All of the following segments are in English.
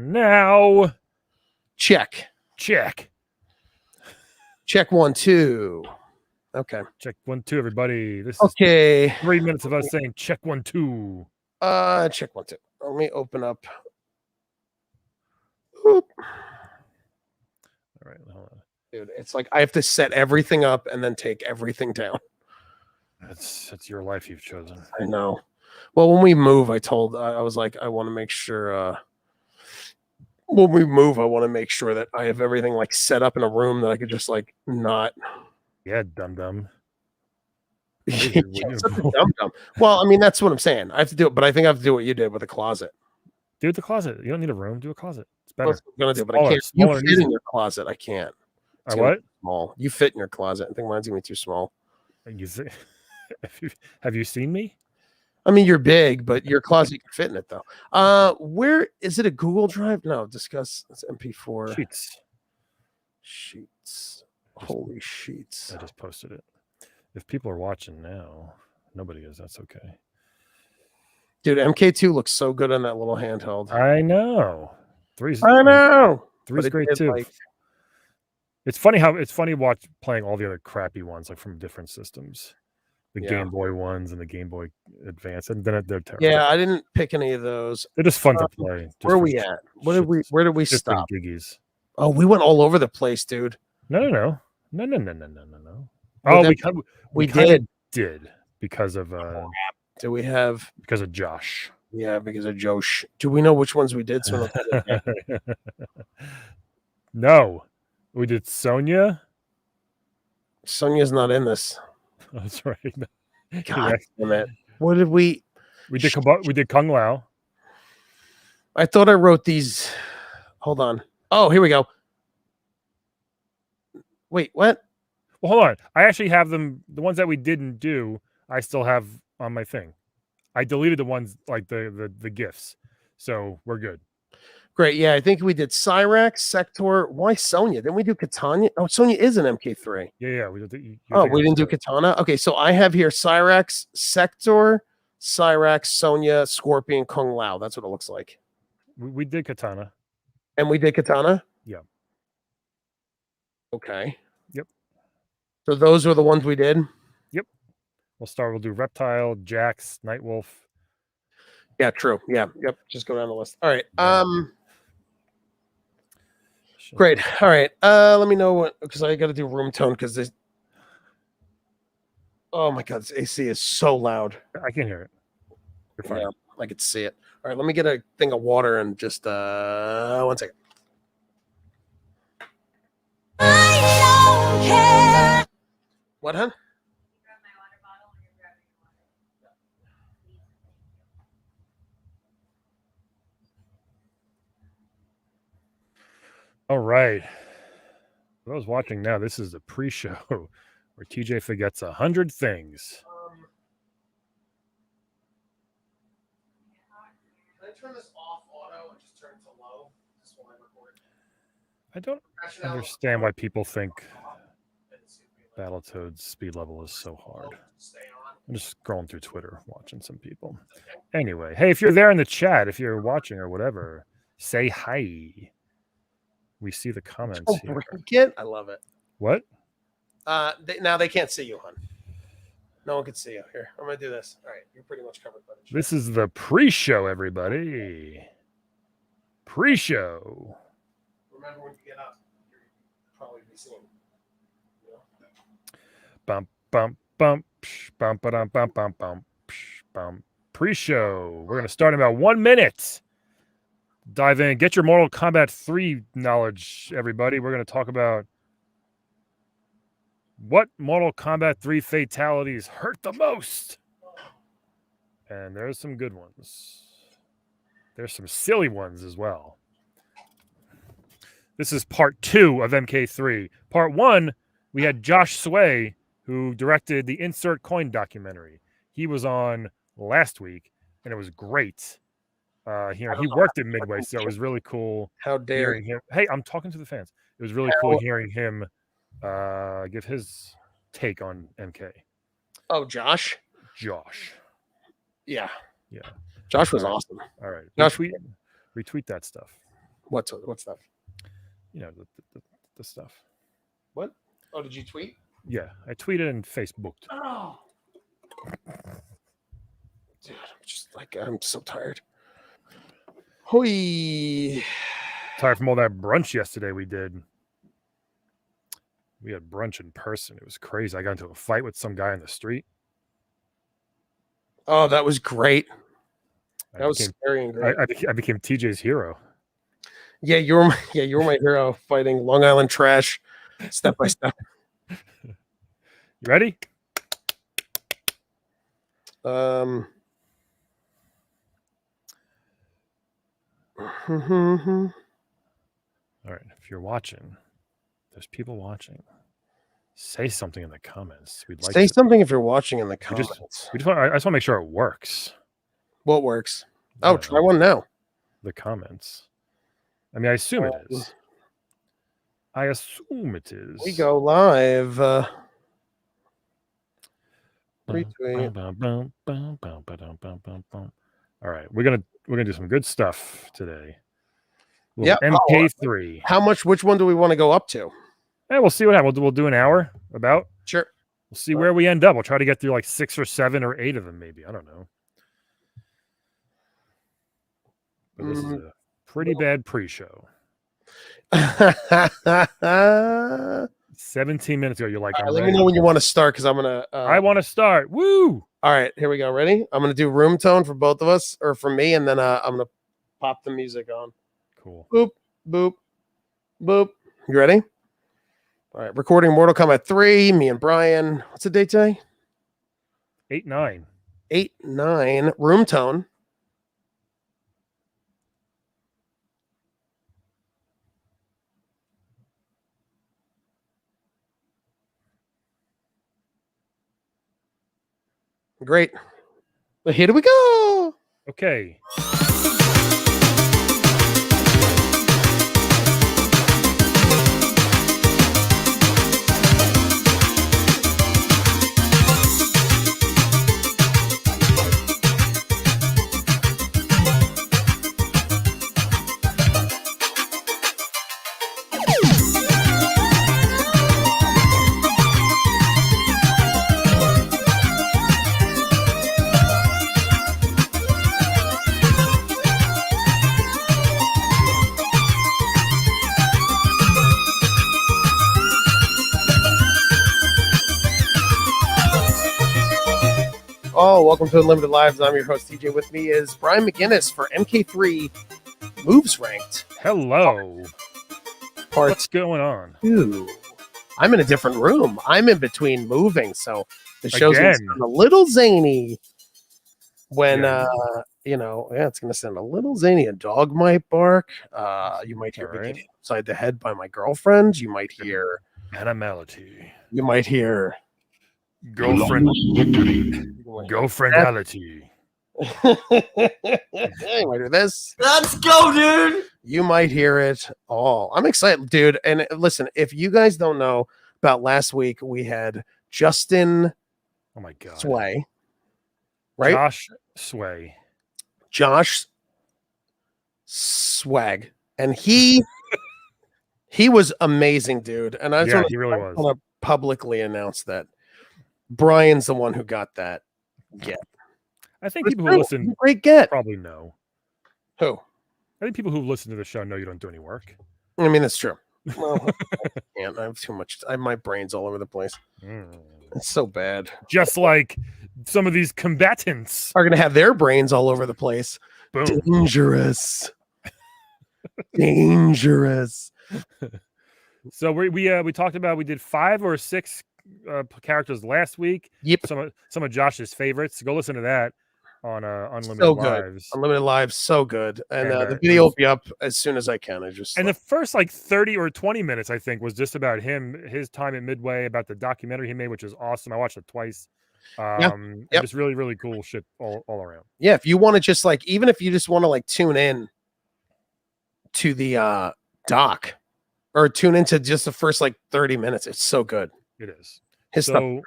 now. Check. Check 1, 2. Okay. Check 1, 2, everybody. This is 3 minutes of us saying check 1, 2. Check 1, 2. Let me open up. Oop. All right, hold on. Dude, it's like I have to set everything up and then take everything down. That's your life you've chosen. I know. Well, when we move, I was like, I want to make sure when we move, I want to make sure that I have everything like set up in a room that I could just like not. Yeah, dum-dum. Yeah, dum-dum. Well, I mean, that's what I'm saying. I have to do it, but I think I have to do what you did with a closet. Do it the closet. You don't need a room. Do a closet. It's better. That's what I'm gonna do, but I can't. You fit in your closet. I can't. It's what? Small. You fit in your closet. I think mine's gonna be too small. Have you seen me? I mean, you're big, but your closet you can fit in it though. Where is it? A Google Drive? No, discuss. It's MP4 sheets. Holy sheets! I just posted it. If people are watching now, nobody is. That's okay. Dude, MK2 looks so good on that little handheld. I know. 3's. I know. 3's great too. Like... It's funny watch playing all the other crappy ones like from different systems. The Game Boy ones and the Game Boy Advance, and then they're terrible. Yeah, I didn't pick any of those. They're just fun to play. Where are we at? Where did we stop? Giggies. Oh, we went all over the place, dude. No. Oh, we did because of do we have because of Josh? Yeah, because of Josh. Do we know which ones we did? So no, we did Sonya. Sonya's not in this. Oh, that's right. God damn it! What did we? We did Kung Lao. I thought I wrote these. Hold on. Oh, here we go. Wait, what? Well, hold on. I actually have them. The ones that we didn't do, I still have on my thing. I deleted the ones like the gifts, so we're good. Great. Yeah, I think we did Cyrax, Sector. Why Sonya? Didn't we do Katana? Oh, Sonya is an MK3. Yeah. We did. We didn't do Katana. Okay, so I have here Cyrax, Sector, Cyrax, Sonya, Scorpion, Kung Lao. That's what it looks like. We did Katana. And we did Katana? Yeah. Okay. Yep. So those were the ones we did? Yep. We'll do Reptile, Jax, Nightwolf. Yeah, true. Yeah. Yep. Just go down the list. All right. Great. All right. Let me know what, because I got to do room tone because this. Oh my God, this AC is so loud. I can hear it. You're fine. Yeah, I could see it. All right, let me get a thing of water and just 1 second. I don't care. What, huh? All right. For those watching now, this is the pre-show where TJ forgets 100 things. Can I turn this off auto and just turn it to low? Just while I record. I don't understand why people think Battletoads speed level is so hard. I'm just scrolling through Twitter, watching some people. Anyway, hey, if you're there in the chat, if you're watching or whatever, say hi. We see the comments here. I love it. What? Now they can't see you, hon. No one can see you. Here, I'm going to do this. All right, you're pretty much covered by the chat. This is the pre-show, everybody. Pre-show. Remember when you get up, you'll probably be seen. Bump, bump, bump, bump, bump, bump, bump, bump, bump. Pre-show. We're going to start in about 1 minute. Dive in. Get your Mortal Kombat 3 knowledge, everybody. We're going to talk about what Mortal Kombat 3 fatalities hurt the most. And there's some good ones. There's some silly ones as well. This is part 2 of MK3. Part 1, we had Josh Sway, who directed the Insert Coin documentary. He was on last week, and it was great. He worked at Midway, so it was really cool. How dare him. Hey, I'm talking to the fans. It was really cool hearing him give his take on MK. Oh, Josh. Yeah. Josh was awesome. All right. Josh, retweet that stuff. What stuff? You know, the stuff. What? Oh, did you tweet? Yeah, I tweeted and Facebooked. Oh. Dude, I'm so tired. Hoi. Tired from all that brunch yesterday we did. We had brunch in person. It was crazy. I got into a fight with some guy in the street. Oh, that was great. That was scary and great. I became TJ's hero. Yeah, you were my hero fighting Long Island trash step by step. You ready? All right. If you're watching, there's people watching. Say something in the comments. We'd like Say something if you're watching in the comments. I just want to make sure it works. What works? Oh, try one now. The comments. I mean, I assume it is. I assume it is. We go live. Retweet. All right, we're gonna do some good stuff today. Yeah, MK3. How much? Which one do we want to go up to? Hey, we'll see what happens. We'll do an hour about. Sure. We'll see where we end up. We'll try to get through like 6 or 7 or 8 of them, maybe. I don't know. But this is a pretty bad pre-show. 17 minutes ago, you're like, let me know when you want to start because I'm gonna. I want to start. Woo! All right, here we go. Ready? I'm gonna do room tone for both of us, or for me, and then I'm gonna pop the music on. Cool. Boop, boop, boop. You ready? All right, recording Mortal Kombat 3. Me and Brian. What's the date today? 8/9. 8/9. Room tone. Great. Well, here we go. Okay. Oh, welcome to Unlimited Lives. I'm your host, TJ. With me is Brian McGinnis for MK3 Moves Ranked. Hello. What's going on? 2. I'm in a different room. I'm in between moving, so the show's going to sound a little zany when, it's going to sound a little zany. A dog might bark. You might hear me getting upside the head by my girlfriend. You might hear... Animality. You might hear... Girlfriendality. You might hear this. Let's go, dude. You might hear it all. I'm excited, dude. And listen, if you guys don't know about last week, we had Justin. Oh my God. Sway. Right? Josh Sway. Josh Swag. And he was amazing, dude. And I he really was. want to publicly announce that Brian's the one who got that get. I think people who listen great get probably know. Who? I think people who listen to the show know you don't do any work. I mean, that's true. Well, I have too much. My brain's all over the place. It's so bad. Just like some of these combatants are going to have their brains all over the place. Boom. Dangerous. Dangerous. So we talked about, we did 5 or 6 characters last week. Yep. Some of Josh's favorites. Go listen to that on Unlimited so Lives. Unlimited Lives, so good. And the video will be up as soon as I can. The first like 30 or 20 minutes, I think, was just about him, his time at Midway, about the documentary he made, which is awesome. I watched it twice. Just really, really cool shit all around. Yeah, if you want to just like, even if you just want to like tune in to the doc or tune into just the first like 30 minutes, it's so good. It is. His stuff is great.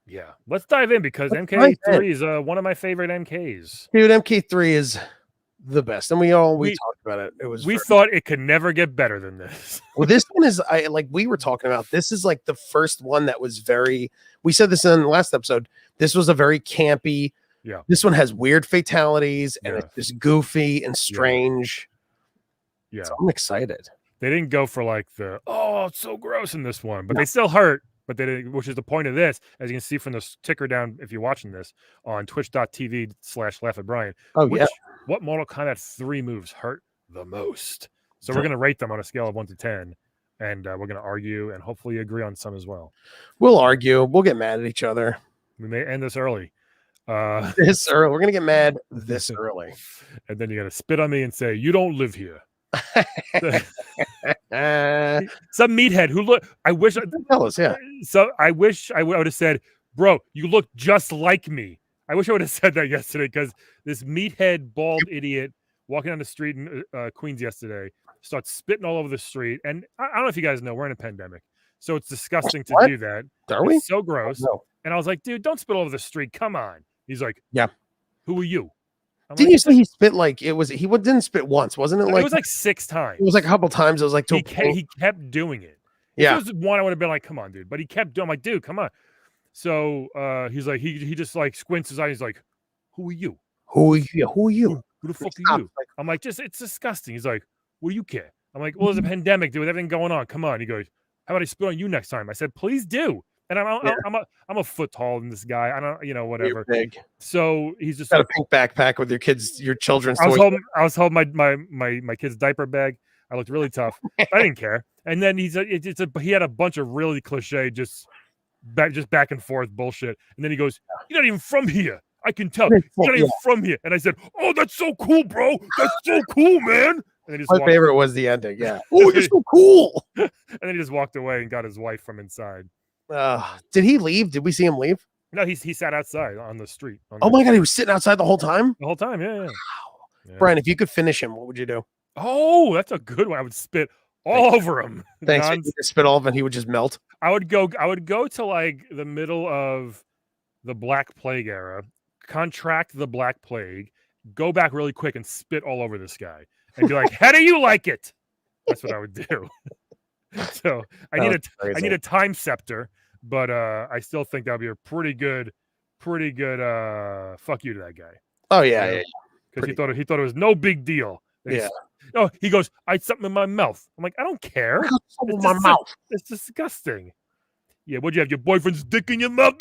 Yeah, let's dive in because MK3 is one of my favorite MKs. Dude, MK3 is the best. And we talked about it. It was we thought it could never get better than this. Well, this one is like we were talking about. This is like the first one that was very. We said this in the last episode. This was a very campy. Yeah. This one has weird fatalities and it's just goofy and strange. Yeah. So I'm excited. They didn't go for like the it's so gross in this one, but they still hurt. But they didn't, which is the point of this, as you can see from the ticker down if you're watching this on twitch.tv/laughatbrian. Oh, yeah. What Mortal Kombat 3 moves hurt the most? So we're going to rate them on a scale of 1 to 10, and we're going to argue and hopefully agree on some as well. We'll argue. We'll get mad at each other. We may end this early. This early. We're going to get mad this early. And then you got to spit on me and say, you don't live here. Some meathead who look. I wish. Yeah. So I wish I would have said, "Bro, you look just like me." I wish I would have said that yesterday because this meathead bald idiot walking down the street in Queens yesterday starts spitting all over the street. And I don't know if you guys know, we're in a pandemic, so it's disgusting to do that. Are we? It's so gross. No. And I was like, "Dude, don't spit all over the street. Come on." He's like, "Yeah, who are you?" Didn't you say he spit like it was? He didn't spit once, wasn't it? Like it was like 6 times. It was like a couple times. It was like he kept doing it. Yeah, if it was one I would have been like, "Come on, dude," but he kept doing. I'm like, "Dude, come on." So he's like, he just like squints his eyes. He's like, "Who are you? Who are you? Who are you? Who the fuck are you?" I'm like, it's disgusting. He's like, "What do you care?" I'm like, "Well, there's a pandemic, dude. With everything going on. Come on." He goes, "How about I spit on you next time?" I said, "Please do." And I'm a foot taller than this guy. I don't, whatever. You're big. So he's just got a pink backpack with your children's. I was holding my kid's diaper bag. I looked really tough. I didn't care. And then he had a bunch of really cliche, just back and forth bullshit. And then he goes, "You're not even from here. I can tell. You're not even from here." And I said, "Oh, that's so cool, bro. That's so cool, man." And then my favorite was the ending. Yeah. Oh, you're so cool. And then he just walked away and got his wife from inside. Did he leave? Did we see him leave? No, he sat outside on the street. Oh my god, he was sitting outside the whole time? The whole time, yeah. Wow. Yeah. Brian, if you could finish him, what would you do? Oh, that's a good one. I would spit all over him. Thanks. Spit all of him and he would just melt. I would go to like the middle of the Black Plague era, contract the Black Plague, go back really quick and spit all over this guy and be like, "How do you like it?" That's what I would do. So I need a time scepter, but I still think that would be a pretty good fuck you to that guy. Oh yeah, because he thought it was no big deal. Yeah. Oh, he goes, "I had something in my mouth." I'm like, "I don't care. I got something in my mouth. It's disgusting." Yeah, what'd you have? Your boyfriend's dick in your mouth?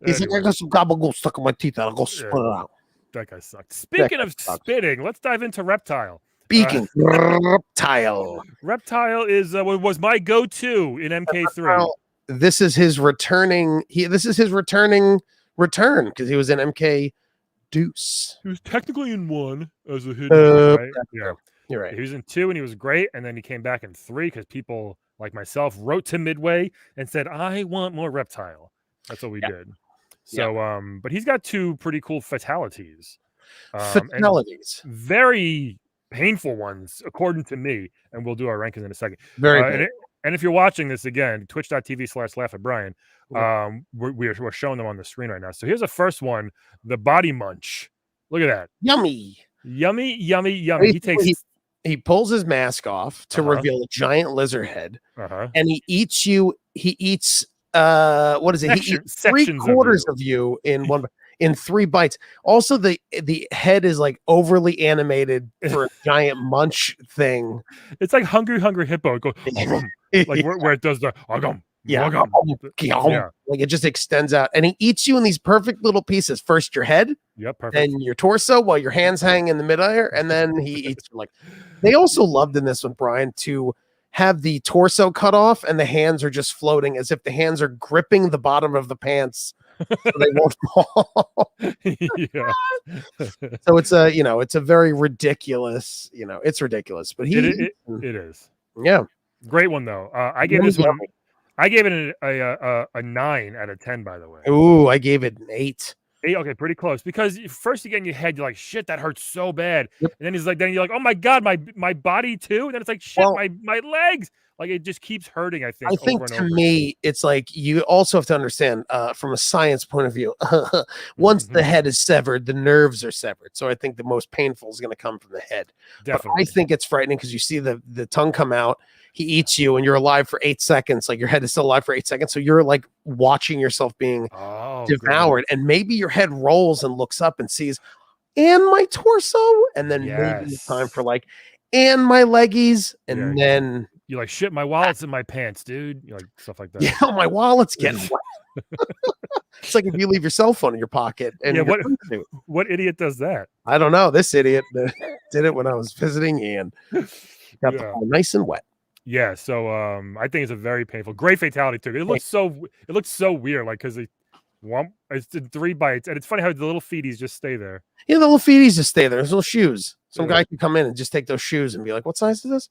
He's like, "I got some gabagool stuck in my teeth. I'll go spit it out." That guy sucks. Speaking of spitting, let's dive into Reptile. Reptile. Reptile was my go-to in MK3. This is his returning. This is his return because he was in MK Deuce. He was technically in 1 as a hidden. Right? Yeah, you're right. He was in 2 and he was great, and then he came back in 3 because people like myself wrote to Midway and said, "I want more Reptile." That's what we did. So, but he's got 2 pretty cool fatalities. Fatalities. Very painful ones, according to me, and we'll do our rankings in a second. Very and if you're watching this again, twitch.tv/laughatbrian, we're showing them on the screen right now. So here's the first one, the body munch. Look at that. Yummy. He pulls his mask off to reveal a giant lizard head, and he eats you. He eats what is it? He eats 3/4 of you in 3 bites. Also, the head is like overly animated for a giant munch thing. It's like Hungry Hippo. It goes like where it does the like it just extends out, and he eats you in these perfect little pieces. First your head, perfect, then your torso, while your hands hang in the midair, and then he eats you. Like they also loved in this one, Brian, to have the torso cut off and the hands are just floating as if the hands are gripping the bottom of the pants so they won't fall. So it's a very ridiculous, it's ridiculous, but it is. Yeah. Great one though. I gave this one. I gave it a 9 out of 10. By the way. Ooh, I gave it an 8. 8, okay, pretty close. Because first you get in your head, you're like, "Shit, that hurts so bad." And then you're like, "Oh my god, my body too." And then it's like, "Shit, my legs." Like it just keeps hurting. I I think think over and to over. me, it's like you also have to understand from a science point of view, once the head is severed, the nerves are severed. So I think the most painful is going to come from the head. Definitely. But I think it's frightening because you see the tongue come out, he eats you, and you're alive for 8 seconds. Like your head is still alive for 8 seconds. So you're like watching yourself being devoured. And maybe your head rolls and looks up and sees, and my torso. And then maybe it's time for like, and my leggies. And then you're like, shit, my wallet's in my pants, dude. You're like stuff like that. Yeah, my wallet's getting wet. It's like if you leave your cell phone in your pocket. And what idiot does that? I don't know. This idiot did it when I was visiting Ian. Got the ball nice and wet. Yeah, so I think it's a very painful, great fatality too. It looks so weird, like because it's in 3 bites, and it's funny how the little feeties just stay there. Yeah, the little feeties just stay there. There's little shoes. Some guy can come in and just take those shoes and be like, "What size is this?"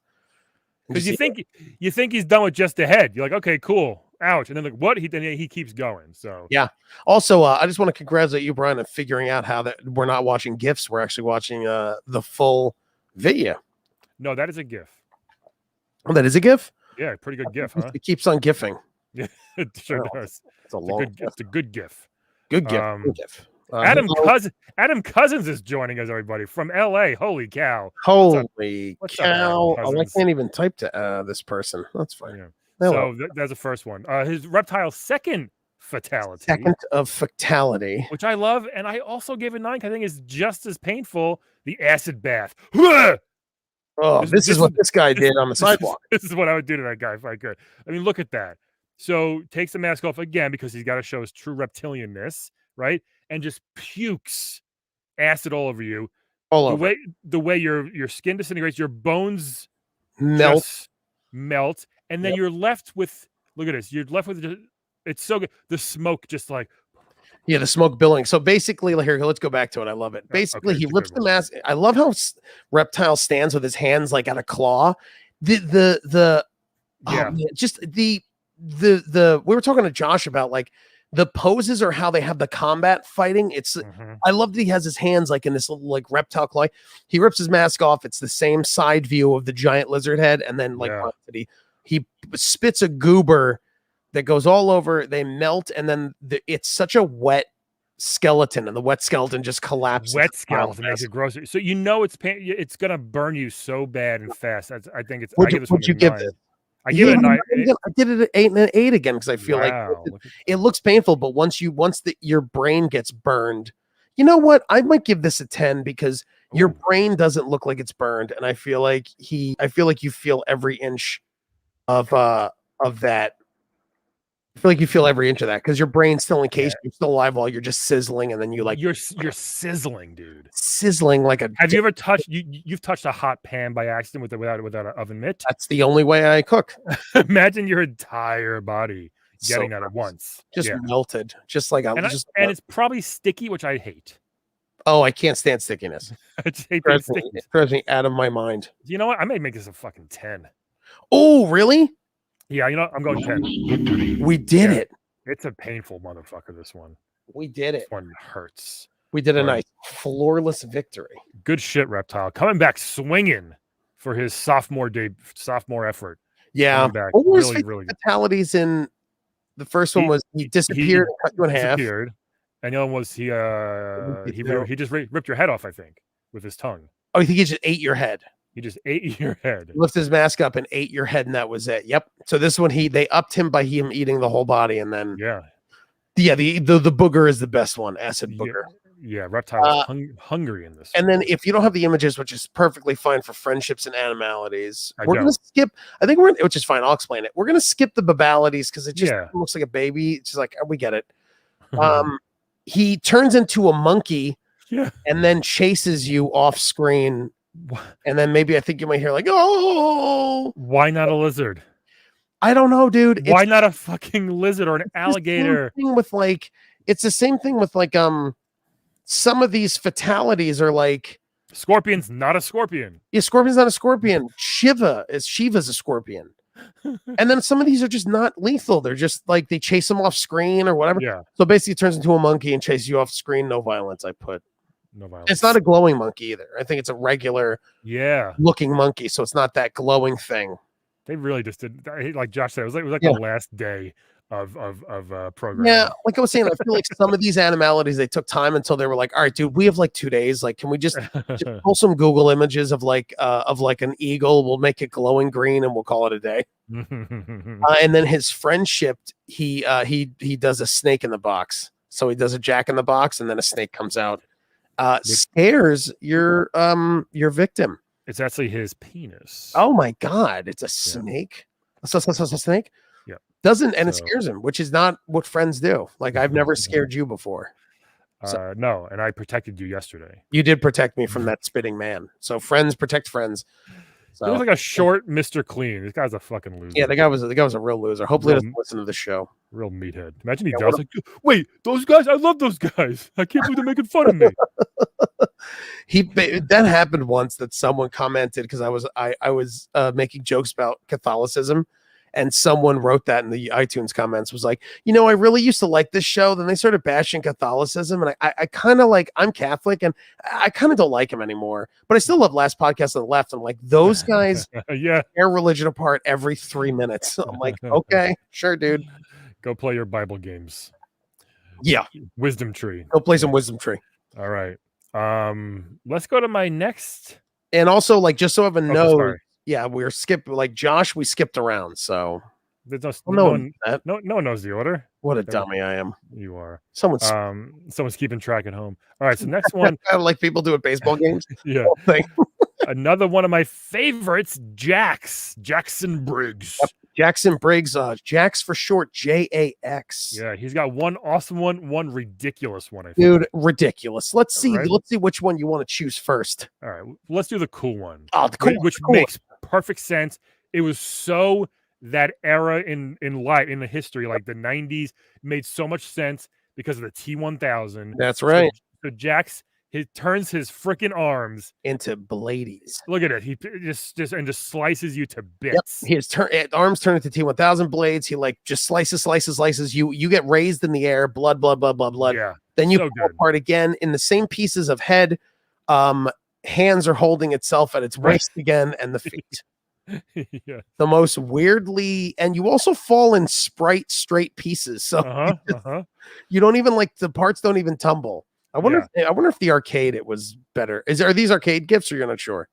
Because you think he's done with just the head. You're like, okay, cool. Ouch. And then like what? He keeps going. So yeah. Also, I just want to congratulate you, Brian, on figuring out how that we're not watching GIFs. We're actually watching the full video. No, that is a GIF. Oh, that is a GIF? Yeah, pretty good GIF, huh? It keeps on GIFing. Yeah, it sure does. It's a long GIF. It's a good GIF. Good GIF. Good GIF. Adam Cousins is joining us, everybody, from LA. Holy cow. Holy cow. I can't even type to this person. That's fine. Yeah. So that's the first one. His Reptile's second fatality. Second of fatality. Which I love. And I also gave a 9 because I think it's just as painful. The acid bath. Oh, this is what this guy did on the sidewalk. This is what I would do to that guy if I could. I mean, look at that. So takes the mask off again because he's got to show his true reptilianness, right? And just pukes acid all over you. All over. The way your skin disintegrates, your bones melt, and then you're left with, look at this. You're left with it's so good. The smoke just like. Yeah, the smoke billowing. So basically, here, let's go back to it. I love it. Basically, he rips the mask. I love how Reptile stands with his hands like at a claw. We were talking to Josh about like the poses or how they have the combat fighting. It's I love that he has his hands like in this little like reptile claw. He rips his mask off. It's the same side view of the giant lizard head, and then like he spits a goober that goes all over. They melt, and then it's such a wet skeleton, and the wet skeleton just collapses. Wet skeleton makes it gross. So you know it's gonna burn you so bad and fast. I think it's. Would you give this? I give it a 9. I did it at 8 and an 8 again because I feel like it looks painful, but once your brain gets burned, you know what? I might give this a 10 because your brain doesn't look like it's burned, and I feel like you feel every inch of that. I feel like you feel every inch of that because your brain's still encased. You're still alive while you're just sizzling, and then you're sizzling, dude. Sizzling like a. Have you ever touched? You've touched a hot pan by accident without an oven mitt? That's the only way I cook. Imagine your entire body getting that at once, just melted, just like and it's probably sticky, which I hate. Oh, I can't stand stickiness. I just hate stickiness. It throws me out of my mind. You know what? I may make this a fucking 10. Oh, really? Yeah, you know, I'm going 10. We did it. It's a painful motherfucker, this one. We did it. This one hurts. We did a nice flawless victory. Good shit, Reptile. Coming back swinging for his sophomore effort. Yeah. What was really fatalities in the first one was he disappeared and cut you in half. And the other one was he just ripped your head off, I think, with his tongue. Oh, I think he just ate your head. He just ate your head. He lifted his mask up and ate your head, and that was it. Yep. So this one, they upped him by him eating the whole body, and then the booger is the best one, acid booger. Yeah, Reptile hungry in this. And then if you don't have the images, which is perfectly fine for friendships and animalities, we're gonna skip. Which is fine. I'll explain it. We're gonna skip the babalities because it just looks like a baby. It's just like we get it. He turns into a monkey, and then chases you off screen. And then maybe I think you might hear like, oh, why not a lizard? I don't know, dude. Why not a fucking lizard or an alligator? It's the same thing with like some of these fatalities are like Scorpion's not a scorpion. Yeah, Scorpion's not a scorpion. Shiva's a scorpion. And then some of these are just not lethal. They're just like they chase them off screen or whatever. Yeah. So basically it turns into a monkey and chases you off screen. No violence, I put. No violence. It's not a glowing monkey either. I think it's a regular looking monkey, so it's not that glowing thing. They really just did. Like Josh said, it was like Yeah. the last day of programming. Yeah, like I was saying, I feel like some of these animalities, they took time until they were like, all right, dude, we have like 2 days. Like, can we just pull some Google images of like an eagle? We'll make it glowing green and we'll call it a day. And then his friendship, he does a snake in the box. So he does a Jack in the Box, and then a snake comes out. Scares your victim. It's actually his penis. Oh my god, it's a snake. So a snake. Yeah. Doesn't, and it scares him, which is not what friends do. Like, I've never scared you before. So, no, and I protected you yesterday. You did protect me from that spitting man. So friends protect friends. So, it was like a short Mr. Clean. This guy's a fucking loser. Yeah, the guy was a real loser. Hopefully, he doesn't listen to the show. Real meathead. Imagine he does. Like, wait, those guys? I love those guys. I can't believe they're making fun of me. That happened once, that someone commented, because I was making jokes about Catholicism, and someone wrote that in the iTunes comments, was like, I really used to like this show. Then they started bashing Catholicism, and I kind of like, I'm Catholic, and I kind of don't like him anymore. But I still love Last Podcast on the Left. I'm like, those guys tear religion apart every 3 minutes. I'm like, okay, sure, dude. Go play your Bible games. Yeah. Wisdom Tree. Go play some Wisdom Tree. All right. Let's go to my next. And also, like, just so everyone knows, yeah, we're skipped. Like Josh, we skipped around. So there's no one knows the order. What a dummy I am. You are. Someone's keeping track at home. All right. So next one. Like people do at baseball games. Yeah. Another one of my favorites, Jackson Briggs. Yep. Jackson Briggs, Jax for short, JAX. Yeah, he's got one awesome one ridiculous one. I think. Dude, ridiculous. Let's see which one you want to choose first. All right, let's do the cool one. Oh, the cool which makes perfect sense. It was so that era in the history, like the 90s, made so much sense because of the T-1000. That's right. So Jax, he turns his freaking arms into bladies. Look at it. He just slices you to bits. Yep. His arms turn into T-1000 blades. He like just slices. You get raised in the air. Blood. Yeah. Then you pull apart again in the same pieces of head. Hands are holding itself at its waist again, and the feet. Yeah. The most weirdly, and you also fall in straight pieces. So you don't even the parts don't even tumble. I wonder if the arcade it was better. Are these arcade gifts, or you're not sure?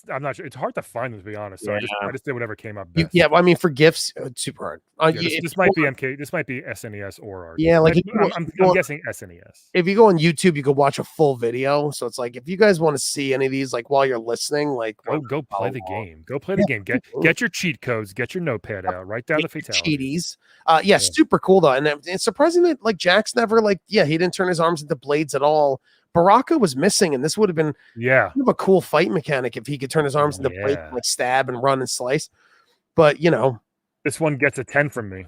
I'm not sure. It's hard to find them, to be honest. So I just did whatever came up best. Well, I mean, for gifts, it's super hard. This might be MK. This might be SNES or arcade. Yeah, like I'm guessing SNES. If you go on YouTube, you can watch a full video. So it's like, if you guys want to see any of these, like while you're listening, like go play the game. Go play the game. Get your cheat codes. Get your notepad out. Write down the fatalities. Cheaties. Super cool though, and it's surprising that like Jax never he didn't turn his arms into blades at all. Baraka was missing, and this would have been kind of a cool fight mechanic if he could turn his arms into blades, like stab and run and slice. But this one gets a 10 from me.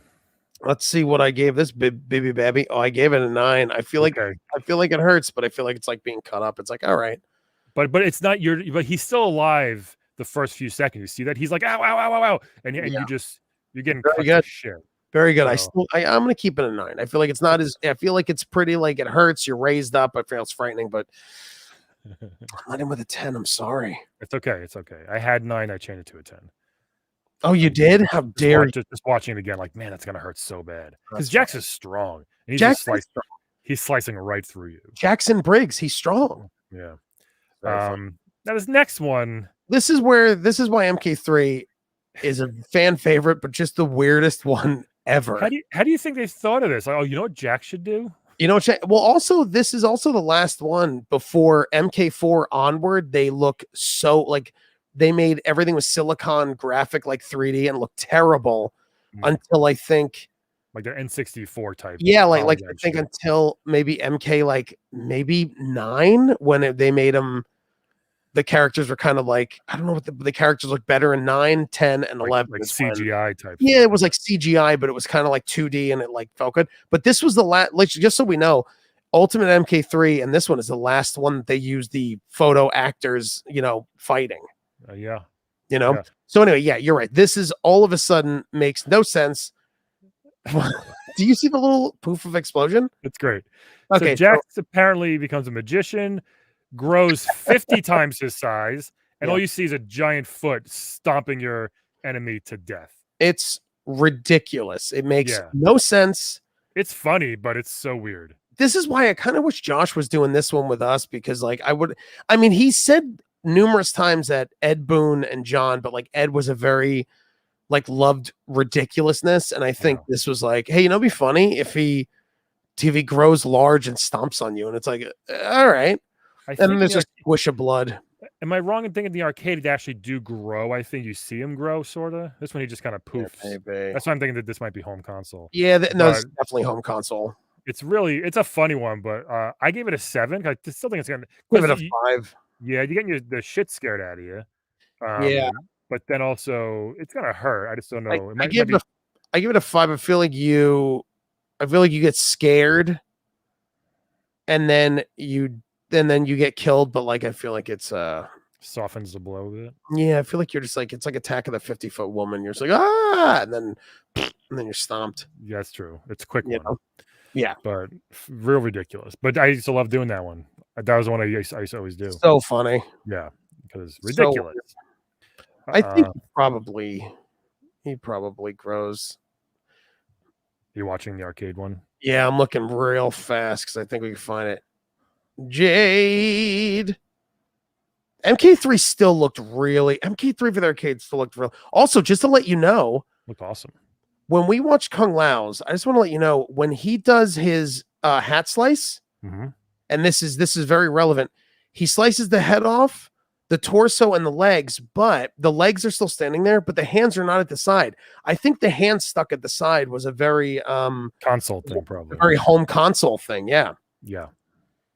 Let's see what I gave this baby babby. Oh, I gave it a 9. I feel like it hurts, but I feel like it's like being cut up. It's like, all right, but it's not but he's still alive the first few seconds. You see that he's like ow, and you're getting cut to shit. Very good. I'm going to keep it a 9. I feel like it's not I feel like it's pretty, like it hurts. You're raised up. I feel it's frightening, but I'm not in with a 10. I'm sorry. It's okay. I had 9. I changed it to a 10. Oh, you did? How dare you? Just watching it again, like, man, that's going to hurt so bad. Because Jax is strong. And he's slicing right through you. Jackson Briggs, he's strong. Yeah. Now this next one. This is why MK3 is a fan favorite, but just the weirdest one ever. How do you think they thought of this? Like, oh, you know what Jax should do? Well, also this is also the last one before MK4 onward. They look so like they made everything with silicon graphic, like 3D, and looked terrible until I think like the N64 type. Yeah, like I think until maybe MK like maybe 9 when they made them. The characters were kind of like, I don't know what the characters look better in 9, 10, and 11. Like CGI type. Yeah, it was like CGI, but it was kind of like 2D and it like felt good. But this was the last, like, just so we know, Ultimate MK3 and this one is the last one that they used the photo actors, fighting. Yeah. So anyway, yeah, you're right. This is all of a sudden makes no sense. Do you see the little poof of explosion? It's great. Okay. So Jax apparently becomes a magician, grows 50 times his size, and all you see is a giant foot stomping your enemy to death. It's ridiculous. It makes no sense. It's funny, but it's so weird. This is why I kind of wish Josh was doing this one with us, because like he said numerous times that Ed Boon and John, but like Ed was a very like loved ridiculousness. And I think this was like, hey, it'd be funny if he grows large and stomps on you. And it's like, all right. And then there's a squish of blood. Am I wrong in thinking the arcade they actually do grow? I think you see him grow, sort of. This one he just kind of poofs. Yeah, that's why I'm thinking that this might be home console. Yeah, no, it's definitely home console. It's a funny one, but I gave it a 7. I still think it's gonna give it a 5. Yeah, you're getting the shit scared out of you. Yeah, but then also it's gonna hurt. I just don't know. I give it a 5. I feel like you get scared, and then you get killed. But like I feel like it's softens the blow a bit. Yeah, I feel like you're just like, it's like Attack of the 50-Foot Woman. You're just like, and then you're stomped. Yeah, that's true. It's a quick one. Know? Yeah, but real ridiculous. But I used to love doing that one. That was the one I used to always do. So funny. Yeah, because ridiculous. I think he probably grows. You watching the arcade one? Yeah, I'm looking real fast because I think we can find it. Jade. MK3 still looked MK3 for the arcade still looked real. Also, just to let you know, looked awesome. When we watch Kung Lao's, I just want to let you know, when he does his hat slice, and this is very relevant, he slices the head off, the torso, and the legs, but the legs are still standing there, but the hands are not at the side. I think the hands stuck at the side was a very console thing, probably. A very home console thing, yeah. Yeah.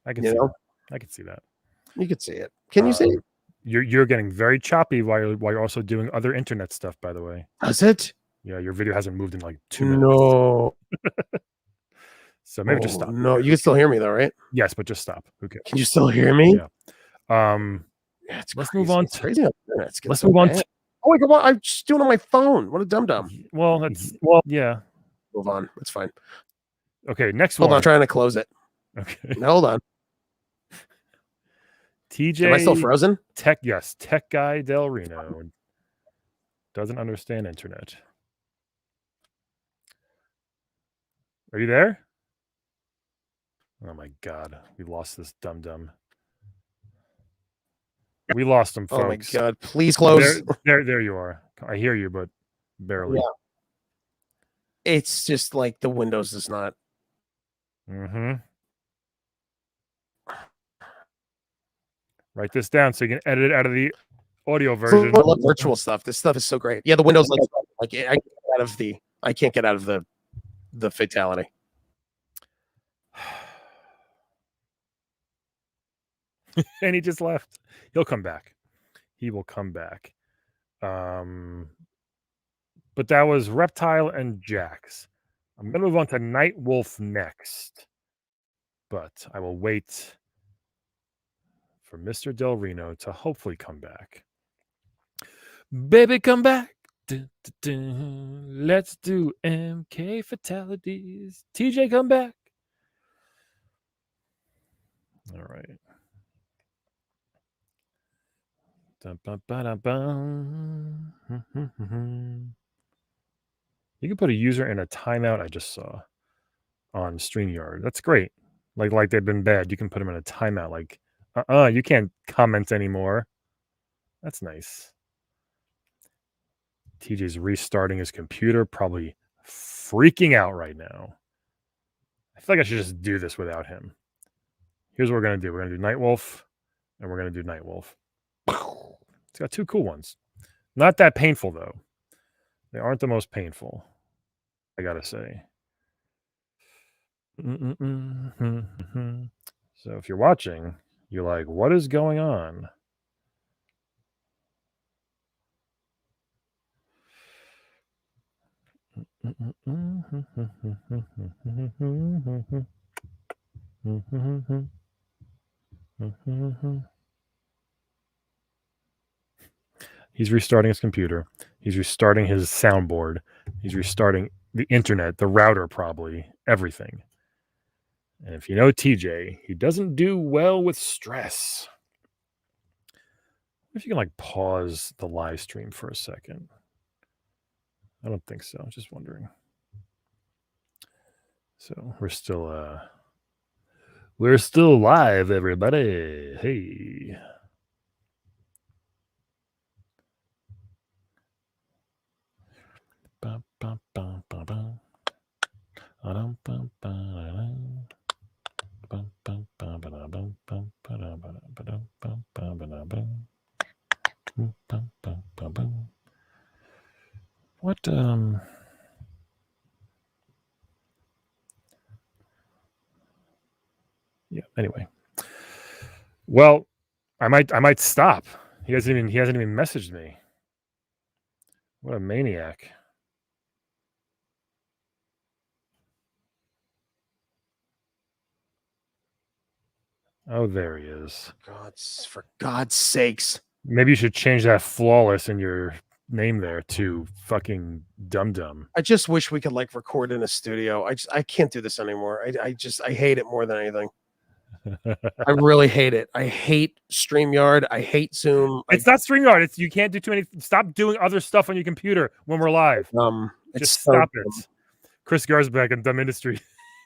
I can see that. I can see that. You could see it. Can you see it? You're getting very choppy while you're also doing other internet stuff, by the way. Does it? Yeah, your video hasn't moved in like 2 minutes. No. So maybe just stop. No, you can still hear me though, right? Yes, but just stop. Okay. Can you still hear me? Yeah. Let's move on. It's crazy. Let's move on. Oh my god, I'm just doing it on my phone. What a dum-dum. Well, yeah. Move on. It's fine. Okay, next one. Hold on, I'm trying to close it. Okay. Hold on. TJ. Am I still frozen? Tech guy Del Reno doesn't understand internet. Are you there? Oh my god, we lost this dum-dum. We lost him, folks. Oh my god, please close. There you are. I hear you, but barely. Yeah. It's just like the Windows is not. Write this down so you can edit it out of the audio version. I love virtual stuff. This stuff is so great. Yeah, the Windows I can't get out of the fatality. And he just left. He'll come back. He will come back. But that was Reptile and Jax. I'm going to move on to Night Wolf next. But I will wait for Mr. Del Reno to hopefully come back. Baby, come back. Dun, dun, dun. Let's do MK Fatalities. TJ, come back. All right. You can put a user in a timeout. I just saw on StreamYard. That's great. Like they've been bad. You can put them in a timeout. Like, you can't comment anymore. That's nice. TJ's restarting his computer, probably freaking out right now. I feel like I should just do this without him. Here's what we're going to do. We're going to do Night Wolf, and we're going to do Night Wolf. It's got 2 cool ones. Not that painful, though. They aren't the most painful, I got to say. So if you're watching, you're like, what is going on? He's restarting his computer. He's restarting his soundboard. He's restarting the internet, the router, probably everything. And if you know TJ, he doesn't do well with stress. If you can pause the live stream for a second. I don't think so. Just wondering. So we're still live, everybody. Hey. What yeah, anyway. Well, I might stop. He hasn't even messaged me. What a maniac. Oh, there he is. For God's sakes. Maybe you should change that flawless in your name there to fucking dum. I just wish we could like record in a studio. I can't do this anymore. I hate it more than anything. I really hate it. I hate StreamYard. I hate Zoom. It's not StreamYard. It's you can't do too many. Stop doing other stuff on your computer when we're live. Just stop it. Chris Garsbeck in Dumb Industry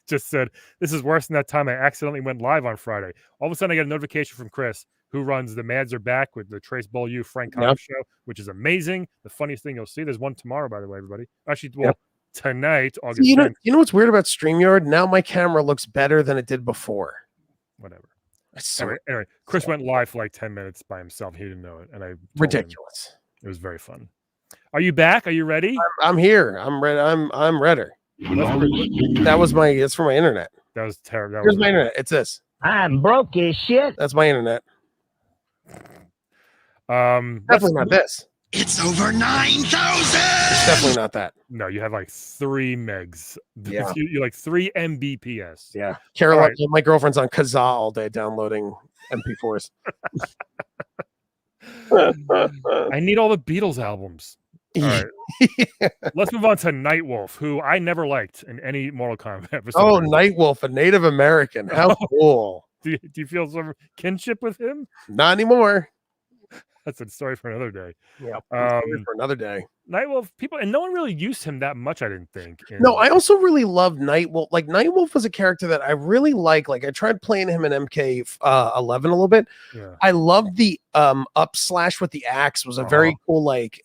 just said, "This is worse than that time I accidentally went live on Friday. All of a sudden, I get a notification from Chris, who runs the Mads Are Back with the Trace Beaulieu Frank Cobb show, which is amazing. The funniest thing you'll see. There's one tomorrow, by the way, everybody. Actually, well, tonight, August. You know what's weird about StreamYard? Now my camera looks better than it did before. Whatever. Anyway, Chris went live for like 10 minutes by himself. He didn't know it, and ridiculous. It was very fun. Are you back? Are you ready? I'm here. I'm ready. I'm ready. That's for my internet. That was terrible. Here's my internet. It's this. I'm broke as shit. That's my internet. Definitely not this. It's over 9,000. It's definitely not that. No, you have like 3 megs. Yeah. You're like 3 Mbps. Yeah. Caroline, my girlfriend's on Kazaa all day downloading MP4s. I need all the Beatles albums. All right. Let's move on to Nightwolf, who I never liked in any Mortal Kombat episode. Oh, Nightwolf, a Native American. How cool. Do you feel some kinship with him? Not anymore. That's a story for another day. Yeah, for another day. Nightwolf, and no one really used him that much, I didn't think. No, I also really love Nightwolf. Like, Nightwolf was a character that I really like. Like, I tried playing him in MK11 a little bit. Yeah. I loved the up slash with the axe. Was a very cool, like,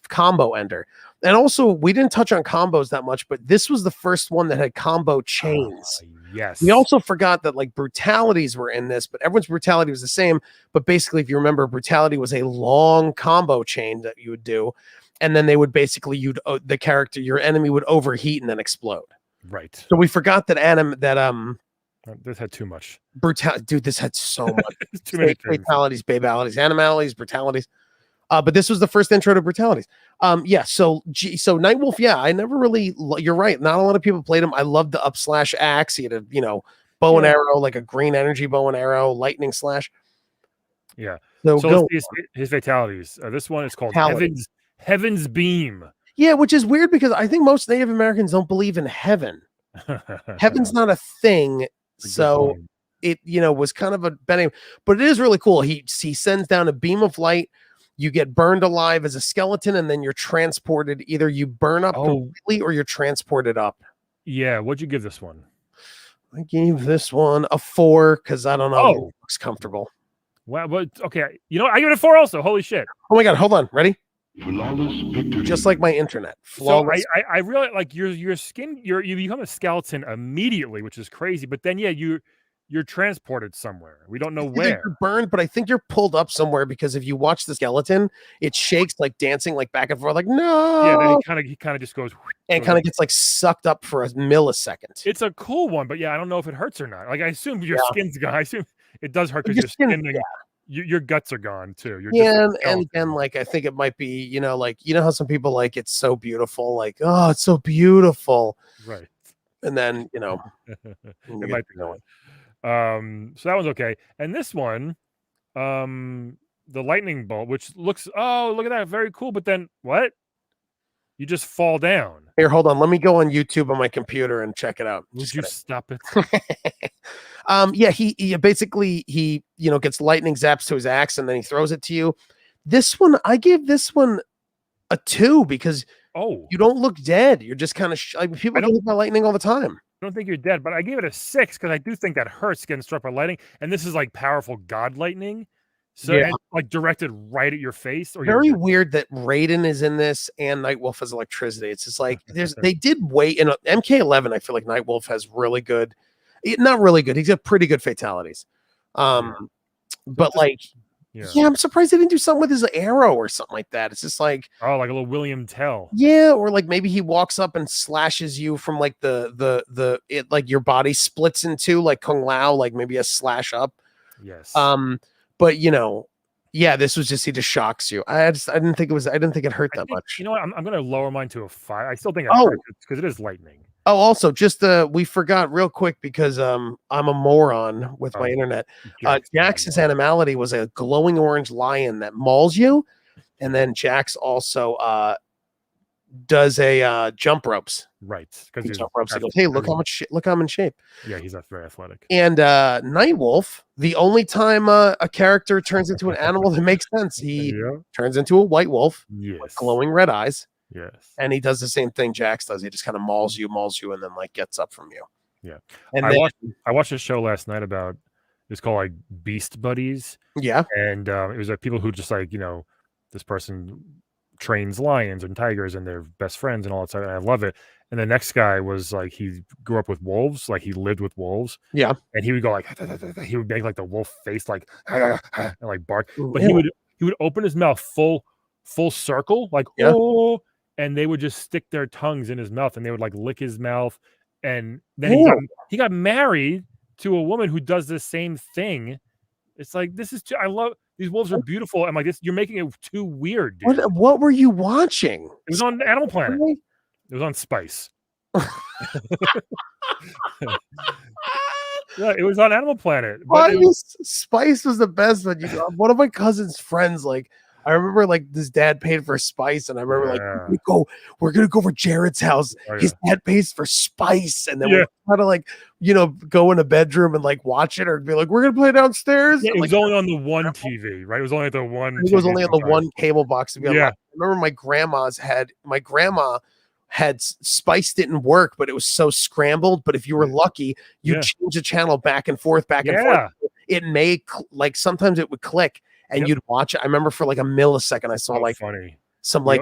combo ender. And also, we didn't touch on combos that much, but this was the first one that had combo chains. Yes. We also forgot that like brutalities were in this, but everyone's brutality was the same. But basically, if you remember, brutality was a long combo chain that you would do, and then they would basically your enemy would overheat and then explode. Right. So we forgot that this had too much brutality. Dude, this had so much. Too many fatalities, babalities, animalities, brutalities. But this was the first intro to brutalities. So Nightwolf, I never really. You're right. Not a lot of people played him. I loved the up slash axe. He had a bow and arrow, like a green energy bow and arrow, lightning slash. Yeah. So his fatalities. This one is called Heaven's Beam. Yeah, which is weird because I think most Native Americans don't believe in heaven. Heaven's not a thing. So it was kind of a betting, but it is really cool. He sends down a beam of light. You get burned alive as a skeleton, and then you're transported. Either you burn up completely or you're transported up. Yeah. What'd you give this one? I gave this one a 4 because I don't know. It looks comfortable. Well, okay. I give it a 4 also. Holy shit. Oh my God. Hold on. Ready? Flawless victory. Just like my internet. Flawless. So I really like your skin. You become a skeleton immediately, which is crazy. But then, you're transported somewhere. We don't know where. You're burned, but I think you're pulled up somewhere because if you watch the skeleton, it shakes like dancing, like back and forth, like no. Yeah, then he kind of just goes and kind of gets like sucked up for a millisecond. It's a cool one, but I don't know if it hurts or not. Like I assume your skin's gone. I assume it does hurt because your skin, your guts are gone too. And again, like I think it might be, like how some people like it's so beautiful, like oh, it's so beautiful, right? And then it might be going. So that one's okay. And this one, the lightning bolt, which looks, look at that, very cool. But then what? You just fall down. Here, hold on. Let me go on YouTube on my computer and check it out. Would you stop it? He basically gets lightning zaps to his axe and then he throws it to you. This one, I gave this one a 2 because Oh, You don't look dead. You're just kind of like people get hit by lightning all the time. I don't think you're dead, but I gave it a 6 because I do think that hurts getting struck by lightning, and this is like powerful god lightning, so Yeah. and, like directed right at your face. Or Very your weird that Raiden is in this and Nightwolf has electricity. It's just like they did wait in MK11. I feel like Nightwolf has really good, not really good. He's got pretty good fatalities. But like, yeah, I'm surprised they didn't do something with his arrow or something like that. It's just like, oh, like a little William Tell. Yeah, or like maybe he walks up and slashes you from like it like your body splits in two like Kung Lao, like maybe a slash up. Yes. But you know, yeah, this was just he just shocks you. I didn't think it hurt that much. You know what? I'm gonna lower mine to a 5. I still think it hurts because it is lightning. Oh, also, just we forgot real quick because I'm a moron with my internet. Jax's animality was a glowing orange lion that mauls you, and then Jax also does a jump ropes. Right, because jump ropes. He goes, hey, look how I'm in shape. Yeah, he's not very athletic. And Nightwolf, the only time a character turns into an animal that makes sense, he turns into a white wolf with glowing red eyes. Yes. And he does the same thing Jax does. He just kind of mauls you, and then like gets up from you. Yeah. And I watched a show last night about it's called like Beast Buddies. Yeah. And it was like people who just like, this person trains lions and tigers and they're best friends and all that stuff. And I love it. And the next guy was like he grew up with wolves, like he lived with wolves. Yeah. And he would go like he would make like the wolf face like and like bark. But he would open his mouth full circle, like oh. And they would just stick their tongues in his mouth and they would like lick his mouth. And then he got married to a woman who does the same thing. It's like, this is I love these wolves are beautiful. I'm like, you're making it too weird, dude. What were you watching? It was on Animal Planet. It was on Spice. Yeah, it was on Animal Planet. Spice was the best one. One of my cousin's friends, like, I remember like this dad paid for Spice, and I remember like we're gonna go over Jared's house. His dad pays for Spice, and then we're trying to like go in a bedroom and like watch it, or be like we're gonna play downstairs. Yeah, it was only on the one TV, right? It was only the one. It was only on the one cable box. To be I remember my grandma had Spice didn't work, but it was so scrambled. But if you were lucky, you change the channel back and forth. It may like sometimes it would click. And you'd watch it. I remember for like a millisecond, I saw like some like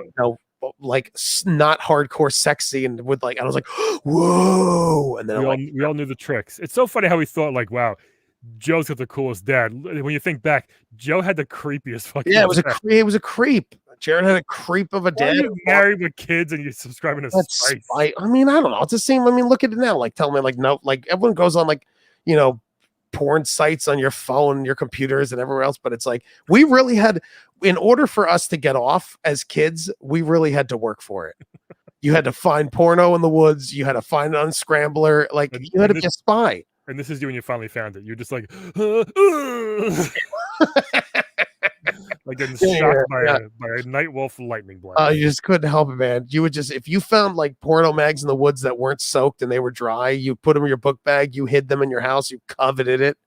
like not hardcore sex scene with like, and I was like, whoa! And then we all knew the tricks. It's so funny how we thought like, wow, Joe's got the coolest dad. When you think back, Joe had the creepiest fucking. Yeah, it was a creep. Jared had a creep of a dad. You married with kids and you're subscribing to Spice. I mean, I don't know. It's the same. I mean, look at it now. Like, tell me, like, no, like everyone goes on like, porn sites on your phone, your computers, and everywhere else. But it's like we really had, in order for us to get off as kids, we really had to work for it. You had to find porno in the woods. You had to find an unscrambler. Like you had to be a spy. And this is you when you finally found it. You're just like, like getting shocked by a Nightwolf lightning blast. You just couldn't help it, man. You would just, if you found like porno mags in the woods that weren't soaked and they were dry, you put them in your book bag, you hid them in your house, you coveted it.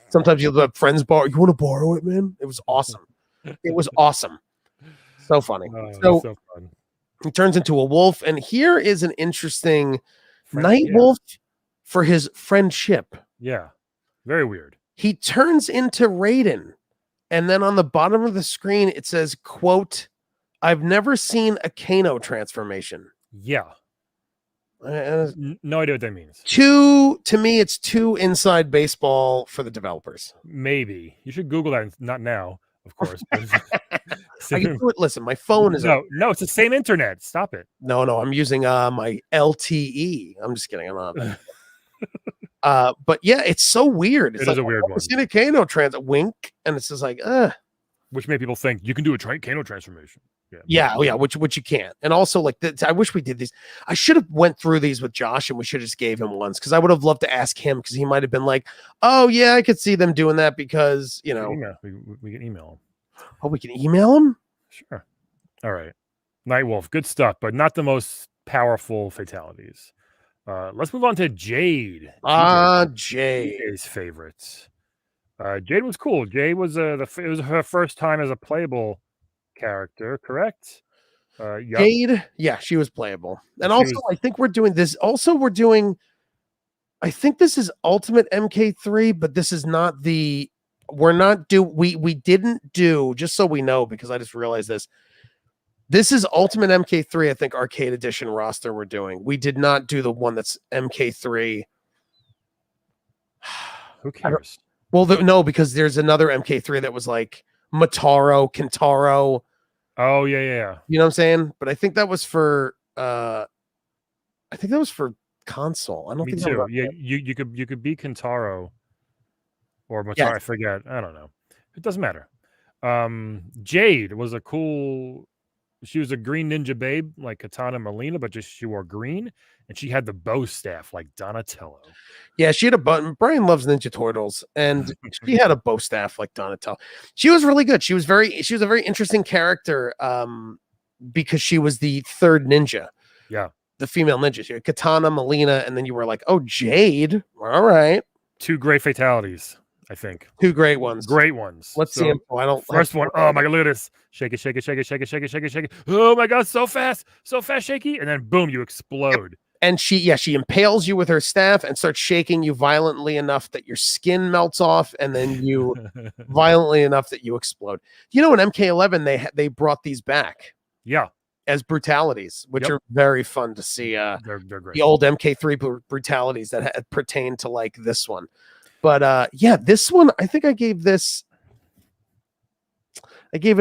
Sometimes you'll have friends borrow. You want to borrow it, man? It was awesome. It was awesome. So funny. So fun. He turns into a wolf, and here is an interesting Nightwolf for his friendship. Yeah, very weird. He turns into Raiden. And then on the bottom of the screen, it says, quote, I've never seen a Kano transformation. Yeah. No idea what that means. To me, it's too inside baseball for the developers. Maybe. You should Google that. Not now, of course. I can do it. Listen, my phone is No, it's the same internet. Stop it. No, I'm using my LTE. I'm just kidding. I'm not. But yeah, it's so weird. It's like, a weird one. I've seen a Kano wink, and it's just like, which made people think you can do a Kano transformation. Yeah, which you can't. And also, like, I wish we did these. I should have went through these with Josh, and we should have just gave him ones because I would have loved to ask him because he might have been like, "Oh yeah, I could see them doing that because we can email him. Oh, we can email him. Sure. All right, Nightwolf, good stuff, but not the most powerful fatalities. Let's move on to Jade. Jade's favorites. Jade was cool. Jade was it was her first time as a playable character, correct? Yep. Jade, yeah, she was playable. And She also, was- I think we're doing this. Also, I think this is Ultimate MK3, but this is not the. We didn't do, just so we know, because I just realized this. This is Ultimate MK3, I think, Arcade Edition roster we're doing. We did not do the one that's MK3. Who cares? Well, no, because there's another MK3 that was like Mataro, Kentaro. Oh yeah. You know what I'm saying? But I think that was for console. I don't Me think too. Yeah, you could be Kentaro or Mataro. Yes. I forget. I don't know. It doesn't matter. Jade was a cool. She was a green ninja babe like Katana Melina, but just she wore green, and she had the bow staff like Donatello. Yeah, she had a button. Brian loves Ninja Turtles, and she had a bow staff like Donatello. She was really good. She was a very interesting character, because she was the third ninja. Yeah, the female ninja. She had Katana, Melina, and then you were like, oh, Jade. All right, 2 great fatalities. I think 2 great ones. great ones. Let's see. I don't. First one. Oh my god! Look at this. Shake it, shake it, shake it, shake it, shake it, shake it, shake it. Oh my god! So fast, shaky, and then boom, you explode. And she impales you with her staff and starts shaking you violently enough that your skin melts off, and then you violently enough that you explode. You know, in MK11 they brought these back. Yeah, as brutalities, which are very fun to see. They're great. The old MK3 brutalities that pertain to like this one. But yeah, this one, I think I gave it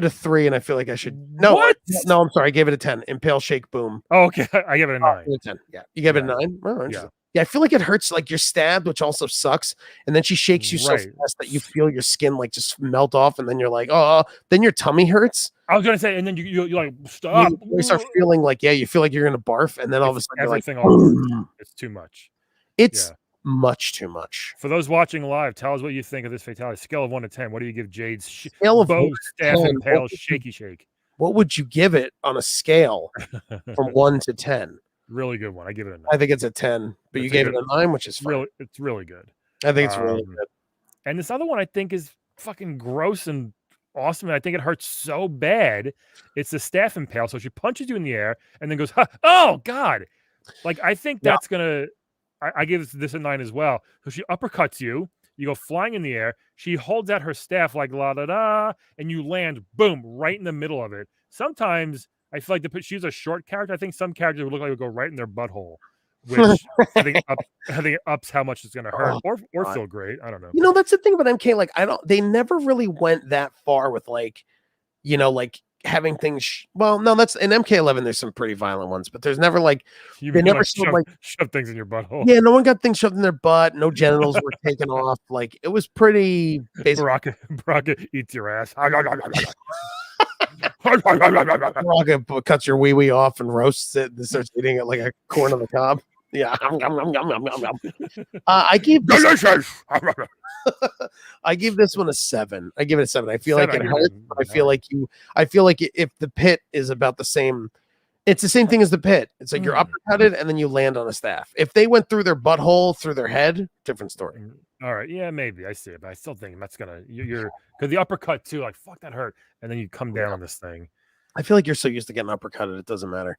a 3, and I feel like I should. No, what? No, I'm sorry. I gave it a 10. Impale, shake, boom. Oh, okay, I give it a 9. 10. Yeah, you gave it a 9. Oh, yeah. Yeah, I feel like it hurts. Like you're stabbed, which also sucks. And then she shakes you so fast that you feel your skin like just melt off, and then you're like, oh. Then your tummy hurts. I was gonna say, and then you like stop. You start feeling like you feel like you're gonna barf, and then all of a sudden everything you're like, it's too much. It's much too much. For those watching live, tell us what you think of this fatality. Scale of 1 to 10. What do you give Jade's scale of bow staff impale shaky shake? What would you give it on a scale from 1 to 10? Really good one. I give it a 9. I think it's a 10, but you gave it a 9, which is fine. It's really good. I think it's really good. And this other one I think is fucking gross and awesome, and I think it hurts so bad. It's the staff impale, so she punches you in the air and then goes, oh god! Like I think that's gonna. I give this a 9 as well. So she uppercuts you. You go flying in the air. She holds out her staff like la da da, and you land boom right in the middle of it. Sometimes I feel like she's a short character. I think some characters would look like it would go right in their butthole, which I think it ups how much it's going to hurt or feel great. I don't know. You know, that's the thing about MK. Like, they never really went that far with like, you know, like having things. Well, no, that's in MK11. There's some pretty violent ones, but there's never like they never shove things in your butthole. Yeah, no one got things shoved in their butt. No genitals were taken off. Like it was pretty. Baraka eats your ass. Baraka cuts your wee wee off and roasts it and starts eating it like a corn on the cob. Yeah. I gave this one a 7. I give it a 7. I feel like it hurts. I feel like if the pit is about the same, it's the same thing as the pit. It's like you're uppercutted and then you land on a staff. If they went through their butthole, through their head, different story. All right, yeah, maybe I see it, but I still think that's gonna you're because the uppercut too, like fuck that hurt, and then you come down on this thing. I feel like you're so used to getting uppercutted, it doesn't matter.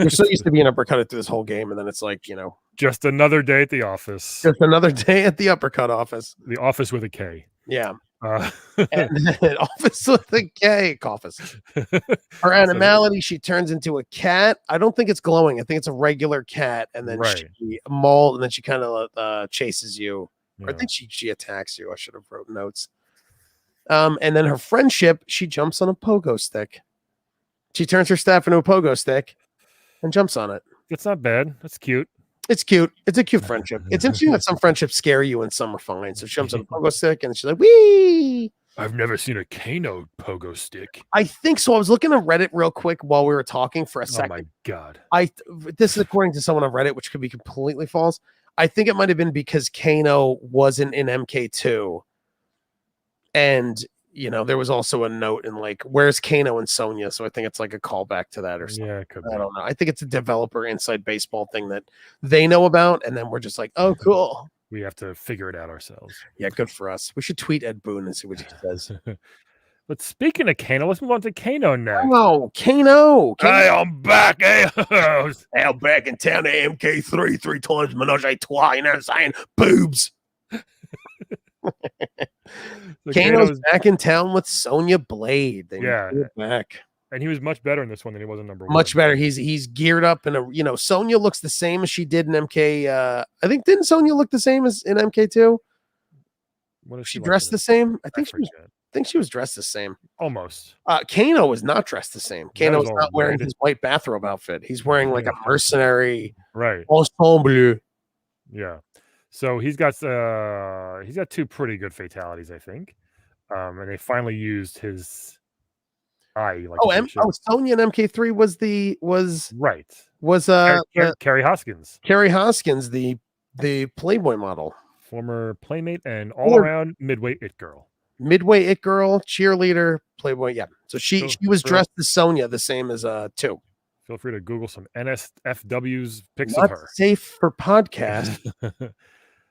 You're so used to being uppercutted through this whole game, and then it's like, you know, just another day at the office. Just another day at the uppercut office. The office with a K. Yeah. And office with a K. Office. Her animality, she turns into a cat. I don't think it's glowing. I think it's a regular cat, and then she mauled, and then she kind of chases you. Yeah. I think she attacks you. I should have wrote notes. And then her friendship, she jumps on a pogo stick. She turns her staff into a pogo stick and jumps on it. It's not bad. That's cute. It's cute. It's a cute friendship. It's interesting that some friendships scare you and some are fine. So she jumps on a pogo stick and she's like, wee! I've never seen a Kano pogo stick. I think so. I was looking at Reddit real quick while we were talking for a second. Oh my God. This is according to someone on Reddit, which could be completely false. I think it might have been because Kano wasn't in MK2. And, you know, there was also a note in like, where's Kano and Sonya? So I think it's like a callback to that or something. Yeah, it could be. I don't know. I think it's a developer inside baseball thing that they know about. And then we're just like, oh, cool. We have to figure it out ourselves. Yeah, good for us. We should tweet Ed Boon and see what he says. But speaking of Kano, let's move on to Kano next. Oh, Kano. Hey, I'm back. Hey, I'm back in town at MK3 3 times menage a trois. You know what I'm saying? Boobs. Kano's back in town with Sonya Blade. They back. And he was much better in this one than he was in number 1. Much better. He's geared up in a, Sonya looks the same as she did in MK. I think didn't Sonya look the same as in MK2? What is she dressed the same? I think she was dressed the same. Almost. Kano was not dressed the same. Kano is not wearing his white bathrobe outfit. He's wearing like a mercenary ensemble. Yeah. So he's got 2 pretty good fatalities, I think. And they finally used his eye. Like Sonya in MK3 was Carrie Hoskins. Carrie Hoskins, the Playboy model. Former Playmate and all-around Midway It Girl. Midway It Girl, cheerleader, Playboy. Yeah. So she was dressed as Sonya, the same as 2. Feel free to Google some NSFW's pics Not of her. Safe for podcast.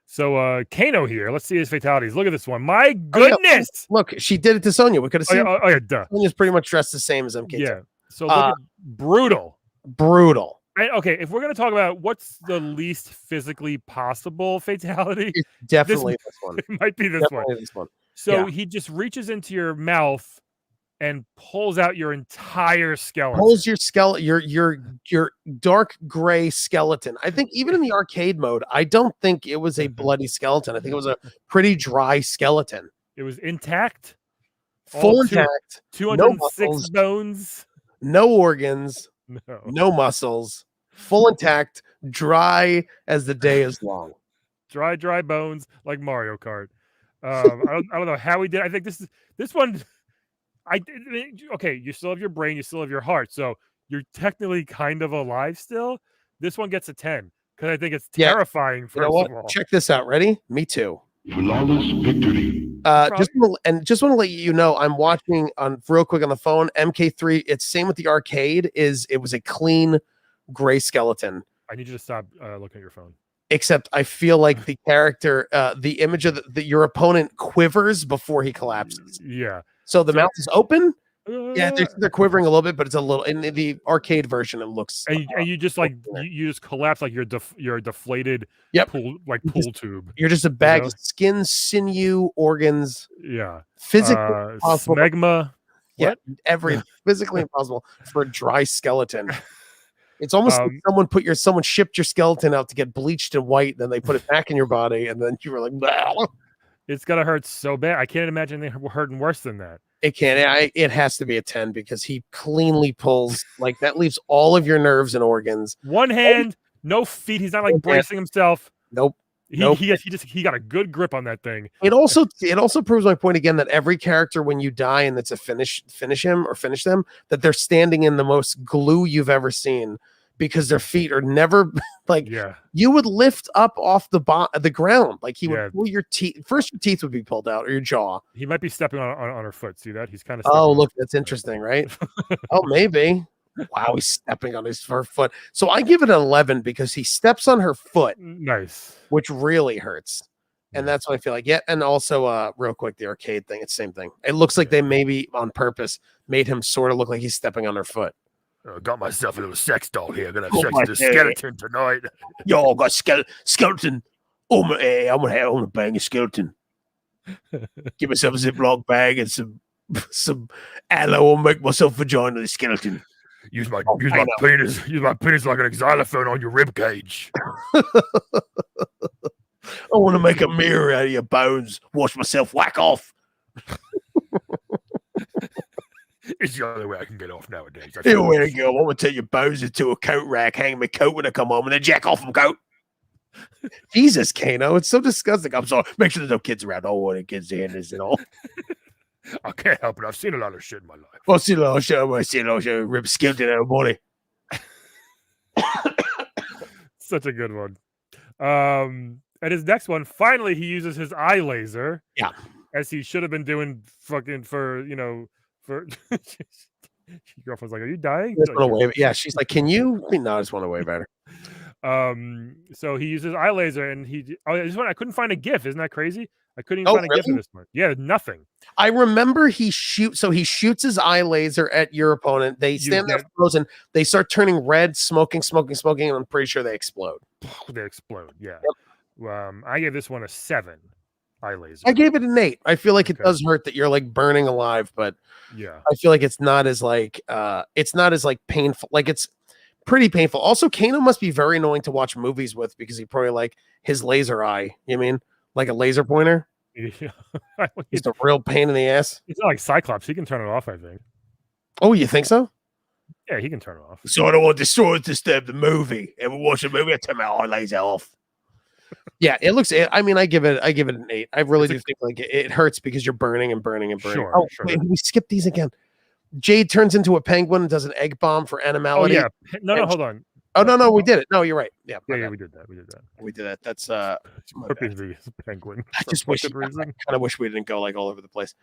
So Kano here. Let's see his fatalities. Look at this one. My goodness. Look, she did it to Sonya. We could have seen. Oh yeah, duh. Sonya's pretty much dressed the same as MK2. Yeah. So look at brutal. Brutal. Okay, if we're going to talk about what's the least physically possible fatality, it's definitely this one. It might be this one. So he just reaches into your mouth and pulls out your entire skeleton. Pulls your skeleton, your dark gray skeleton. I think even in the arcade mode, I don't think it was a bloody skeleton. I think it was a pretty dry skeleton. It was intact, full intact, 206 bones, no organs. No muscles, full intact, dry as the day is long. Dry bones like Mario Kart. I don't know how he did. I think this one. Okay, you still have your brain, you still have your heart, so you're technically kind of alive still. This one gets a 10 because I think it's terrifying. First of all, check this out. Ready? Me too. Flawless victory. Just want to let you know, I'm watching real quick on the phone. MK3. It's same with the arcade. It was a clean gray skeleton. I need you to stop looking at your phone. Except I feel like the character, the image of your opponent quivers before he collapses. Yeah. So the mouth is open. Yeah, they're quivering a little bit, but it's a little. In the arcade version, it looks. And you just you just collapse like you're a deflated pool tube. You're just a bag of skin, sinew, organs. Yeah, physically impossible. Smegma. Yeah, physically impossible for a dry skeleton. It's almost like someone shipped your skeleton out to get bleached and white, then they put it back in your body, and then you were like, bah. It's gotta hurt so bad. I can't imagine they were hurting worse than that. It can. It has to be a 10 because he cleanly pulls like that, leaves all of your nerves and organs. One hand, no feet. He's not like bracing himself. Nope. He got a good grip on that thing. It also proves my point again that every character when you die and it's a finish them, that they're standing in the most glue you've ever seen because their feet are never like you would lift up off the ground like he would pull your teeth. First your teeth would be pulled out or your jaw. He might be stepping on her foot. See that? He's kind of look, that's interesting, right? Maybe. Wow, he's stepping on her foot. So I give it an 11 because he steps on her foot. Nice. Which really hurts. And that's what I feel like. Yeah. And also, real quick, the arcade thing, it's the same thing. It looks like they maybe on purpose made him sort of look like he's stepping on her foot. Got myself a little sex doll here. Gonna have sex with a skeleton tonight. Yo, I got skeleton. I'm gonna bang a skeleton. Give myself a Ziploc bag and some aloe and make myself vagina a skeleton. Use my penis like an xylophone on your rib cage. I want to make a mirror out of your bones. Wash myself, whack off. It's the only way I can get off nowadays. Here we go. I want to turn your bones into a coat rack, hang my coat when I come home, and then jack off them coat. Jesus, Kano, it's so disgusting. I'm sorry. Make sure there's no kids around. I don't want any kids to hear this at all. I can't help it. I've seen a lot of shit in my life. I've seen a lot of shit. Rip skeleton out of body. Such a good one. And his next one, finally, he uses his eye laser. Yeah. As he should have been doing fucking for. Your girlfriend's like, "Are you dying?" Yeah, she's like, "Can you?" No, I just want to wave at her. So he uses eye laser, and I couldn't find a GIF. Isn't that crazy? I couldn't even find a gift of this one. Yeah, nothing. I remember he shoots his eye laser at your opponent. They stand there frozen. They start turning red, smoking, and I'm pretty sure they explode. They explode. Yeah. Yep. I gave this one a 7. Eye laser. I gave it an 8. I feel like it does hurt that you're like burning alive, but yeah, I feel like it's not as painful. Like it's pretty painful. Also, Kano must be very annoying to watch movies with because he probably like his laser eye. You mean like a laser pointer? Yeah. He's a real pain in the ass. It's not like Cyclops. He can turn it off, I think. Oh, you think so? Yeah, he can turn it off. So I don't want to disturb the movie. And we'll watch the movie. I turn my eye laser off. Yeah, it looks. I mean, I give it an 8. I really do think like it hurts because you're burning and burning and burning. Sure, wait, we skipped these again. Jade turns into a penguin and does an egg bomb for animality. Oh yeah, no, hold on. Oh no, we did it. No, you're right. Yeah, we did that. We did that. That's the penguin. I just wish. I kind of wish we didn't go like all over the place.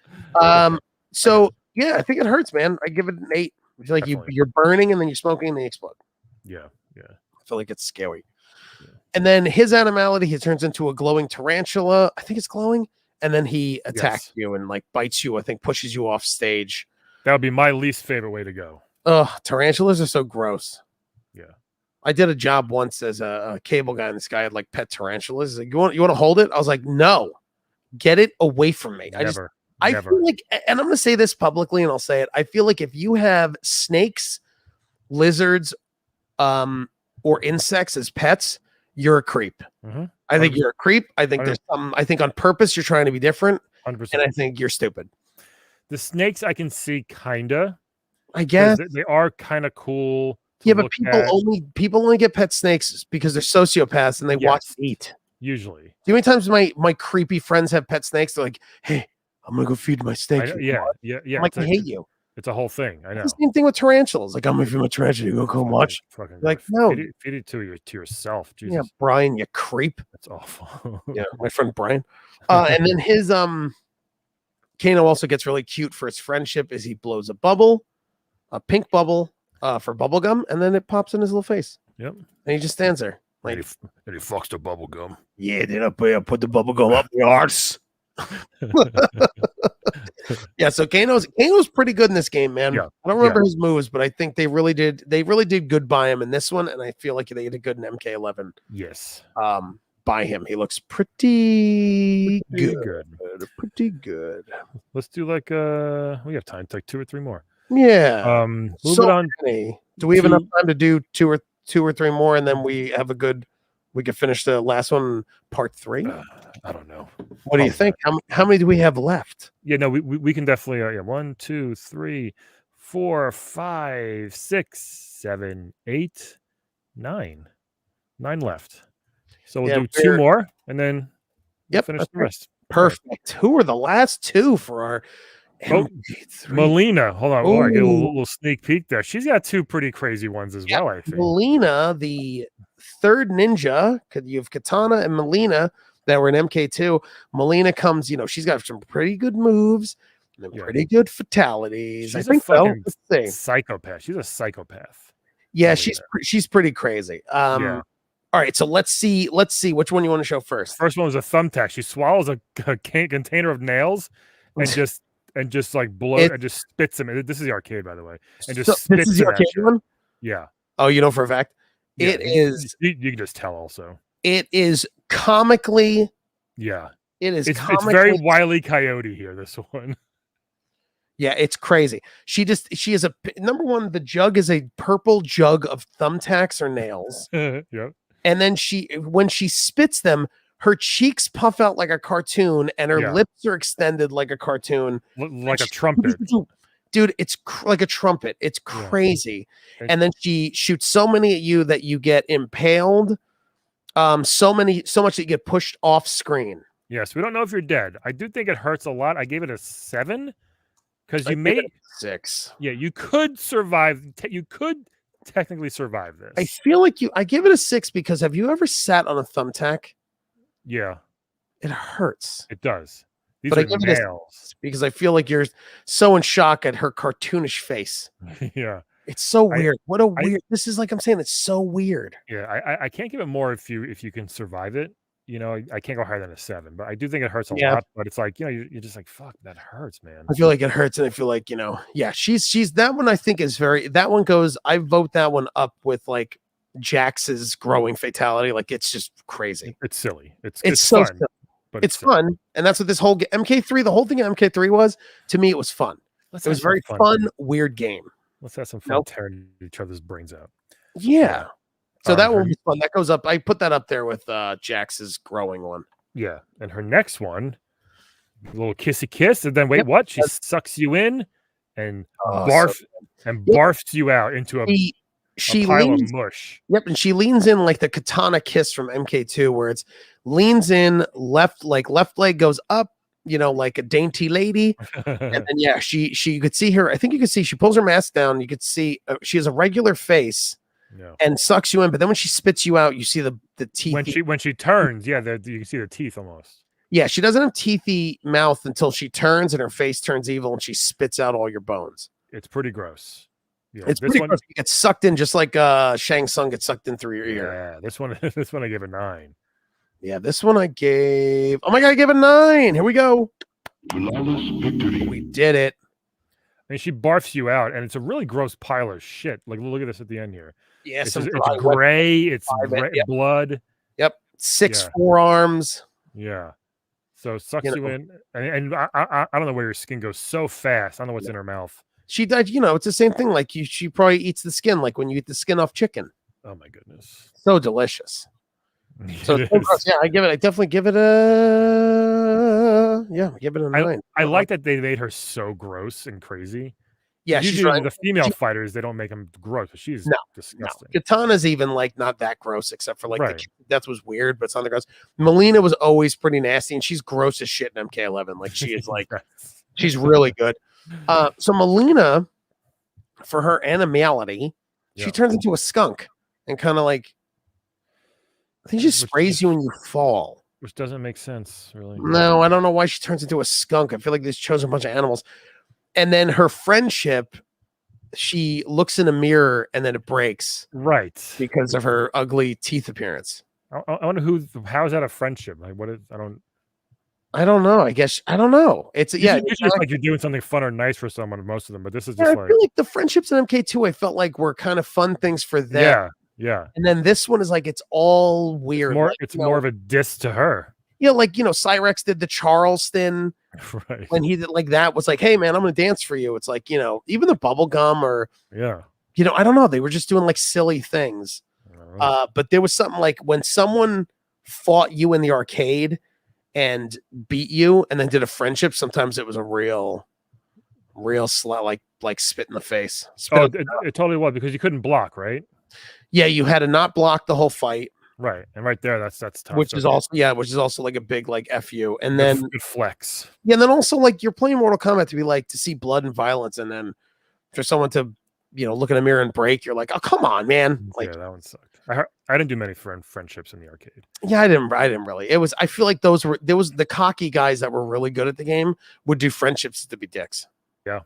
So yeah, I think it hurts, man. I give it an 8. I feel like you're burning and then you're smoking and then you explode. Yeah. I feel like it's scary. Yeah. And then his animality, he turns into a glowing tarantula. I think it's glowing, and then he attacks you and like bites you. I think pushes you off stage. That would be my least favorite way to go. Tarantulas are so gross. Yeah. I did a job once as a cable guy, and this guy had like pet tarantulas. He's like, you want to hold it? I was like, no, get it away from me. Never. I feel like, and I'm going to say this publicly, and I'll say it. I feel like if you have snakes, lizards, or insects as pets, you're a creep. Mm-hmm. I think you're a creep. I think there's some. I think on purpose you're trying to be different, 100%. And I think you're stupid. The snakes I can see kinda. I guess they are kind of cool. Yeah, but people only get pet snakes because they're sociopaths and they watch eat. Usually. Do you know how many times my creepy friends have pet snakes? They're like, "Hey, I'm gonna go feed my snakes." Yeah. I'm like, I hate you. It's a whole thing. I know. It's the same thing with tarantulas. Like, I'm gonna feed my tarantula. You go watch. Like, no, feed it to yourself. Jesus. Yeah, Brian, you creep. That's awful. Yeah, my friend Brian. And then his Kano also gets really cute for his friendship as he blows a pink bubble for bubble gum, and then it pops in his little face. Yep. And he just stands there. Like, and he fucks the bubble gum. Yeah, then I put the bubble gum up your arse. Yeah, so Kano's pretty good in this game, man. Yeah. I don't remember his moves, but I think they really did good by him in this one, and I feel like they did good in MK11. Yes. By him. He looks pretty good. Pretty good. Let's do like we have time to take 2 or 3 more. Yeah. Move it on. Do we have enough time to do two or three more, and then we could finish the last one, part 3? I don't know. What do you think? How many do we have left? Yeah, no, we can definitely 1, 2, 3, 4, 5, 6, 7, 8, 9. 9 left. So we'll do 2 more and then finish the rest. Perfect. Right. Who are the last 2 for our Melina? Hold on. Oh, I get a little sneak peek there. She's got 2 pretty crazy ones as well, I think. Melina, the third ninja, you have Katana and Melina that were in MK2. Melina comes, she's got some pretty good moves and pretty good fatalities. She's I think fucking psychopath. She's a psychopath. Yeah, she's pretty crazy. All right, so let's see which one you want to show first. First one was a thumbtack. She swallows a container of nails and just like blows and just spits them. This is the arcade, by the way, and just spits. This is the arcade one. Yeah. Oh, you know for a fact. Yeah, it is. You can just tell. Also, it is comically. Yeah. It is. It's very Wile E. Coyote here. This one. Yeah, it's crazy. She is a number one. The jug is a purple jug of thumbtacks or nails. Yep. And then when she spits them, her cheeks puff out like a cartoon, and her lips are extended like a cartoon, like a trumpet. Dude, it's like a trumpet. It's crazy. And then she shoots so many at you that you get impaled. So much that you get pushed off screen. Yes, we don't know if you're dead. I do think it hurts a lot. I gave it a 7 because you made 6. Yeah, you could survive. You could technically survive this. I feel like I give it a 6 because have you ever sat on a thumbtack? Yeah, it hurts. It does. But I give it a 6 because I feel like you're so in shock at her cartoonish face. Yeah, it's so weird. What a weird. This is like I'm saying. It's so weird. Yeah, I can't give it more if you can survive it. I can't go higher than a 7, but I do think it hurts a Yeah. lot. But it's like, you're just like, fuck, that hurts, man. I feel like it hurts, and I feel like, yeah, she's that one. I think is that one goes. I vote that one up with like Jax's growing fatality. Like it's just crazy. It's silly. It's so fun, silly. but It's fun, and that's what this whole MK3. The whole thing of MK3 was to me. It was fun. It was very fun, weird game. Let's have some fun tearing each other's brains out. Yeah. So that one was fun. That goes up. I put that up there with Jax's growing one. Yeah, and her next one, a little kissy kiss, and then wait, what? She sucks you in and barfs you out into a pile of mush. Yep, and she leans in like the katana kiss from MK2, where it's leans in left leg goes up, like a dainty lady, and then she you could see her. I think you could see she pulls her mask down. You could see she has a regular face. Yeah. And sucks you in, but then when she spits you out, you see the teeth. When she turns, you can see the teeth almost. Yeah, she doesn't have teethy mouth until she turns and her face turns evil and she spits out all your bones. It's pretty gross. Yeah, it's pretty gross. You get sucked in just like Shang Tsung gets sucked in through your ear. Yeah, this one I gave a 9. Yeah, this one I gave. Oh my god, I gave a 9. Here we go. Flawless victory. We did it. And she barfs you out, and it's a really gross pile of shit. Like, look at this at the end here. Yeah, it's gray. It's blood. Yep, 6 forearms. Yeah. So sucks you in, and I don't know where your skin goes so fast. I don't know what's in her mouth. She died. It's the same thing. Like she probably eats the skin, like when you eat the skin off chicken. Oh my goodness, so delicious. So I definitely give it a give it a 9. I like that they made her so gross and crazy. Yeah, usually the female fighters, they don't make them gross, but she's disgusting. No. Katana's even like not that gross, except for like that was weird, but it's not that gross. Melina was always pretty nasty, and she's gross as shit in MK11. Like she is like she's really good. So Melina, for her animality, she turns into a skunk and kind of like I think she sprays you when you fall. Which doesn't make sense, really. No, I don't know why she turns into a skunk. I feel like they chose a bunch of animals. And then her friendship, she looks in a mirror and then it breaks. Right. Because of her ugly teeth appearance. I wonder how is that a friendship? Like what is I don't know. I guess I don't know. It's it's like you're doing something fun or nice for someone, most of them, but this is just I feel like the friendships in MK2 I felt like were kind of fun things for them. Yeah. And then this one is like it's all weird. It's more of a diss to her. Yeah, like Cyrex did the Charleston. Right. When he did like that was like, hey man, I'm gonna dance for you. It's like, even the bubble gum or I don't know. They were just doing like silly things. But there was something like when someone fought you in the arcade and beat you and then did a friendship, sometimes it was a real like spit in the face. It totally was because you couldn't block, right? Yeah, you had to not block the whole fight. Right, and right there, that's tough. Which is also like a big like FU, and then good flex. Yeah, and then also like you're playing Mortal Kombat to see blood and violence, and then for someone to look in a mirror and break, you're like, oh come on, man! Like that one sucked. I didn't do many friendships in the arcade. Yeah, I didn't really. It was I feel like there was the cocky guys that were really good at the game would do friendships to be dicks. Yeah.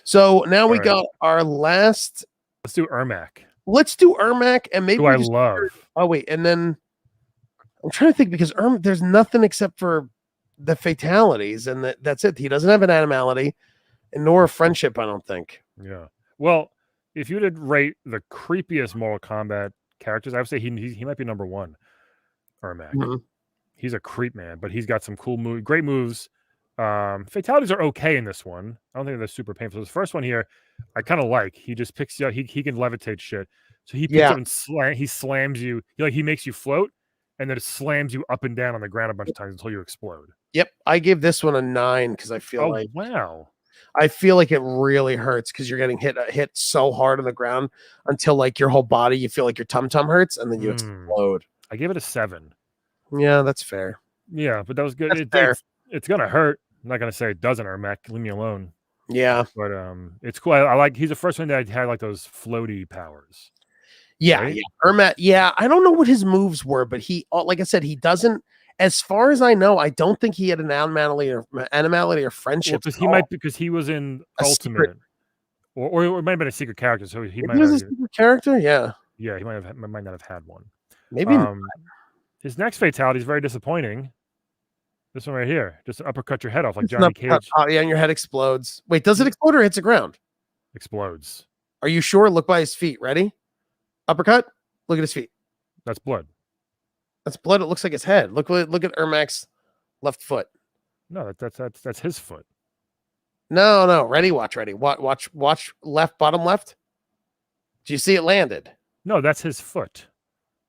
So now we got our last. Let's do Ermac. Let's do Ermac, and maybe I love. Oh wait, and then I'm trying to think because there's nothing except for the fatalities, and that's it. He doesn't have an animality, and nor a friendship. I don't think. Yeah. Well, if you did rate the creepiest Mortal Kombat characters, I would say he might be number 1. Ermac. Mm-hmm. He's a creep man, but he's got some cool great moves. Fatalities are okay in this one. I don't think they're super painful. This first one here, I kind of like. He just picks you up. He can levitate shit. So he picks up and he slams you. He makes you float, and then it slams you up and down on the ground a bunch of times until you explode. Yep, I give this one a 9 because I feel I feel like it really hurts because you're getting hit so hard on the ground until like your whole body, you feel like your tum tum hurts, and then you explode. I gave it a 7. Yeah, that's fair. Yeah, but that was good. It's gonna hurt. I'm not gonna say it doesn't, Ermac. Leave me alone. Yeah, but it's cool. I like. He's the first one that had like those floaty powers. Yeah, right? Ermac. Yeah, I don't know what his moves were, but he, like I said, he doesn't. As far as I know, I don't think he had an animality or friendship. Well, because he was in Ultimate, or it might have been a secret character. So he might was a secret character. Yeah, he might not have had one. Maybe. His next fatality is very disappointing. This one right here, just uppercut your head off like It's an Johnny uppercut. Cage Oh, yeah, and your head explodes. Wait, does it explode or hits the ground? explodes. Are you sure? Look by his feet. Ready? Uppercut. Look at his feet. That's blood. That's blood. It looks like his head. Look at Ermac's left foot. No, that's his foot. No. Ready? Watch. Ready? Watch. Left. Bottom left. Do you see it landed? No, that's his foot.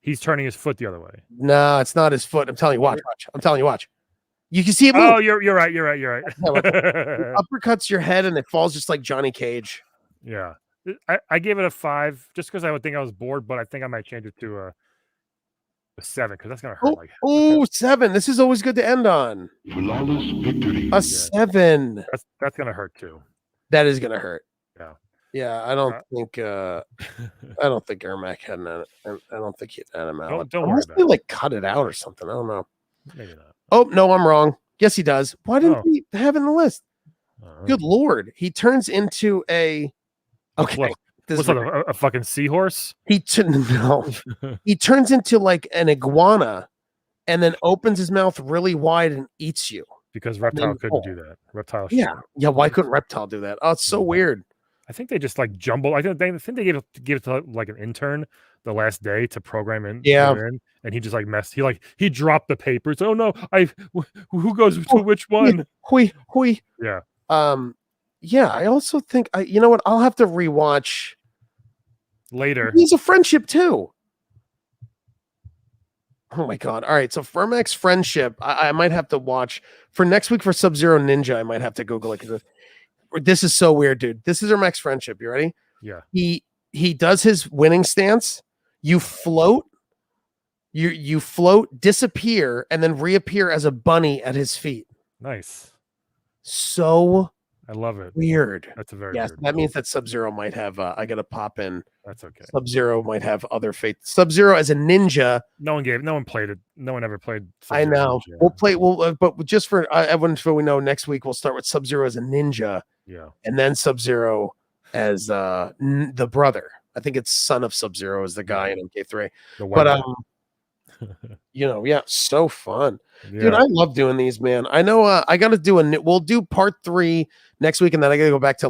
He's turning his foot the other way. No, it's not his foot. I'm telling you. Watch. I'm telling you. Watch. You can see it move. Oh, you're right. It uppercuts your head and it falls just like Johnny Cage. Yeah. I gave it a 5 just because I would think I was bored, but I think I might change it to a 7 because that's gonna hurt. Oh, 7. This is always good to end on. Flawless victory. A 7. That's gonna hurt too. That is gonna hurt. Yeah. Yeah, I don't think Ermac had an. I don't think he had him out. Don't worry about he it. like cut it out or something. I don't know. Maybe not. Oh no, I'm wrong. Yes, he does. Why didn't he have it in the list? Good Lord, he turns into a. Okay, what's that, a fucking seahorse? No, he turns into like an iguana, and then opens his mouth really wide and eats you. Because Reptile couldn't do that. Reptile. Yeah. Why couldn't Reptile do that? Oh, it's so weird. I think they just like jumbled. I think they gave it to like an intern the last day to program in. Yeah. And he just like messed. He dropped the papers. Oh no! Who goes to which one? Hui. Yeah. Yeah. I also think you know what? I'll have to rewatch later. He's a friendship too. Oh my god! All right, so Fermax Friendship, I might have to watch for next week for Sub-Zero Ninja. I might have to Google it because this is so weird, dude. This is Fermax Friendship. You ready? Yeah. He does his winning stance. You float. You float, disappear, and then reappear as a bunny at his feet. Nice. So I love it. Weird. That's a very yes. weird That means that Sub-Zero might have. I got to pop in. That's okay. Sub-Zero might have other fate. Sub-Zero as a ninja. No one played it. No one ever played. I know. Ninja. We'll play. But just for everyone, so we know, next week we'll start with Sub-Zero as a ninja. Yeah. And then Sub-Zero as the brother. I think it's son of Sub-Zero is the guy in MK3. But so fun. Yeah. Dude, I love doing these, man. I know I got to do we'll do part 3 next week, and then I got to go back to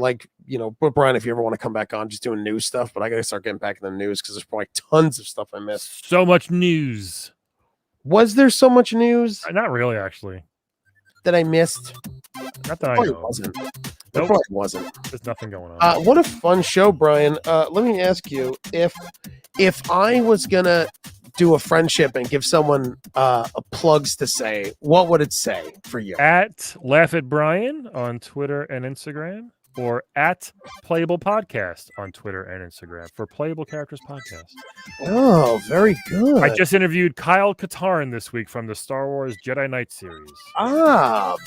Brian, if you ever want to come back on, just doing news stuff, but I got to start getting back in the news because there's probably tons of stuff I missed. So much news. Was there so much news? Not really, actually. That I missed? Not that I know. Wasn't. Nope. Probably wasn't. There's nothing going on. What a fun show, Brian. Let me ask you, if I was gonna do a friendship and give someone plugs to say, what would it say for you? At Laugh at Brian on Twitter and Instagram, or at Playable Podcast on Twitter and Instagram for Playable Characters Podcast. Oh, very good. I just interviewed Kyle Katarn this week from the Star Wars Jedi Knight series.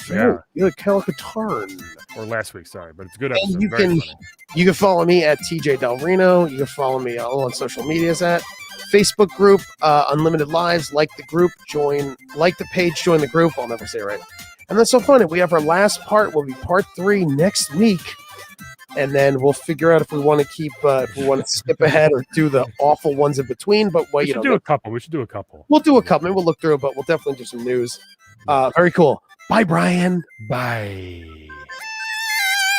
Very good. Kyle Katarn. Or last week, sorry, but it's a good episode. You can follow me at TJ Del Reno. You can follow me all on social medias at Facebook group, Unlimited Lives. Like the group, like the page, join the group. I'll never say it right. And that's so funny. We have our last part. Will be part 3 next week. And then we'll figure out if we want to keep, if we want to skip ahead or do the awful ones in between. But we should do a couple. We'll do a couple. Maybe we'll look through it, but we'll definitely do some news. Very cool. Bye, Brian. Bye.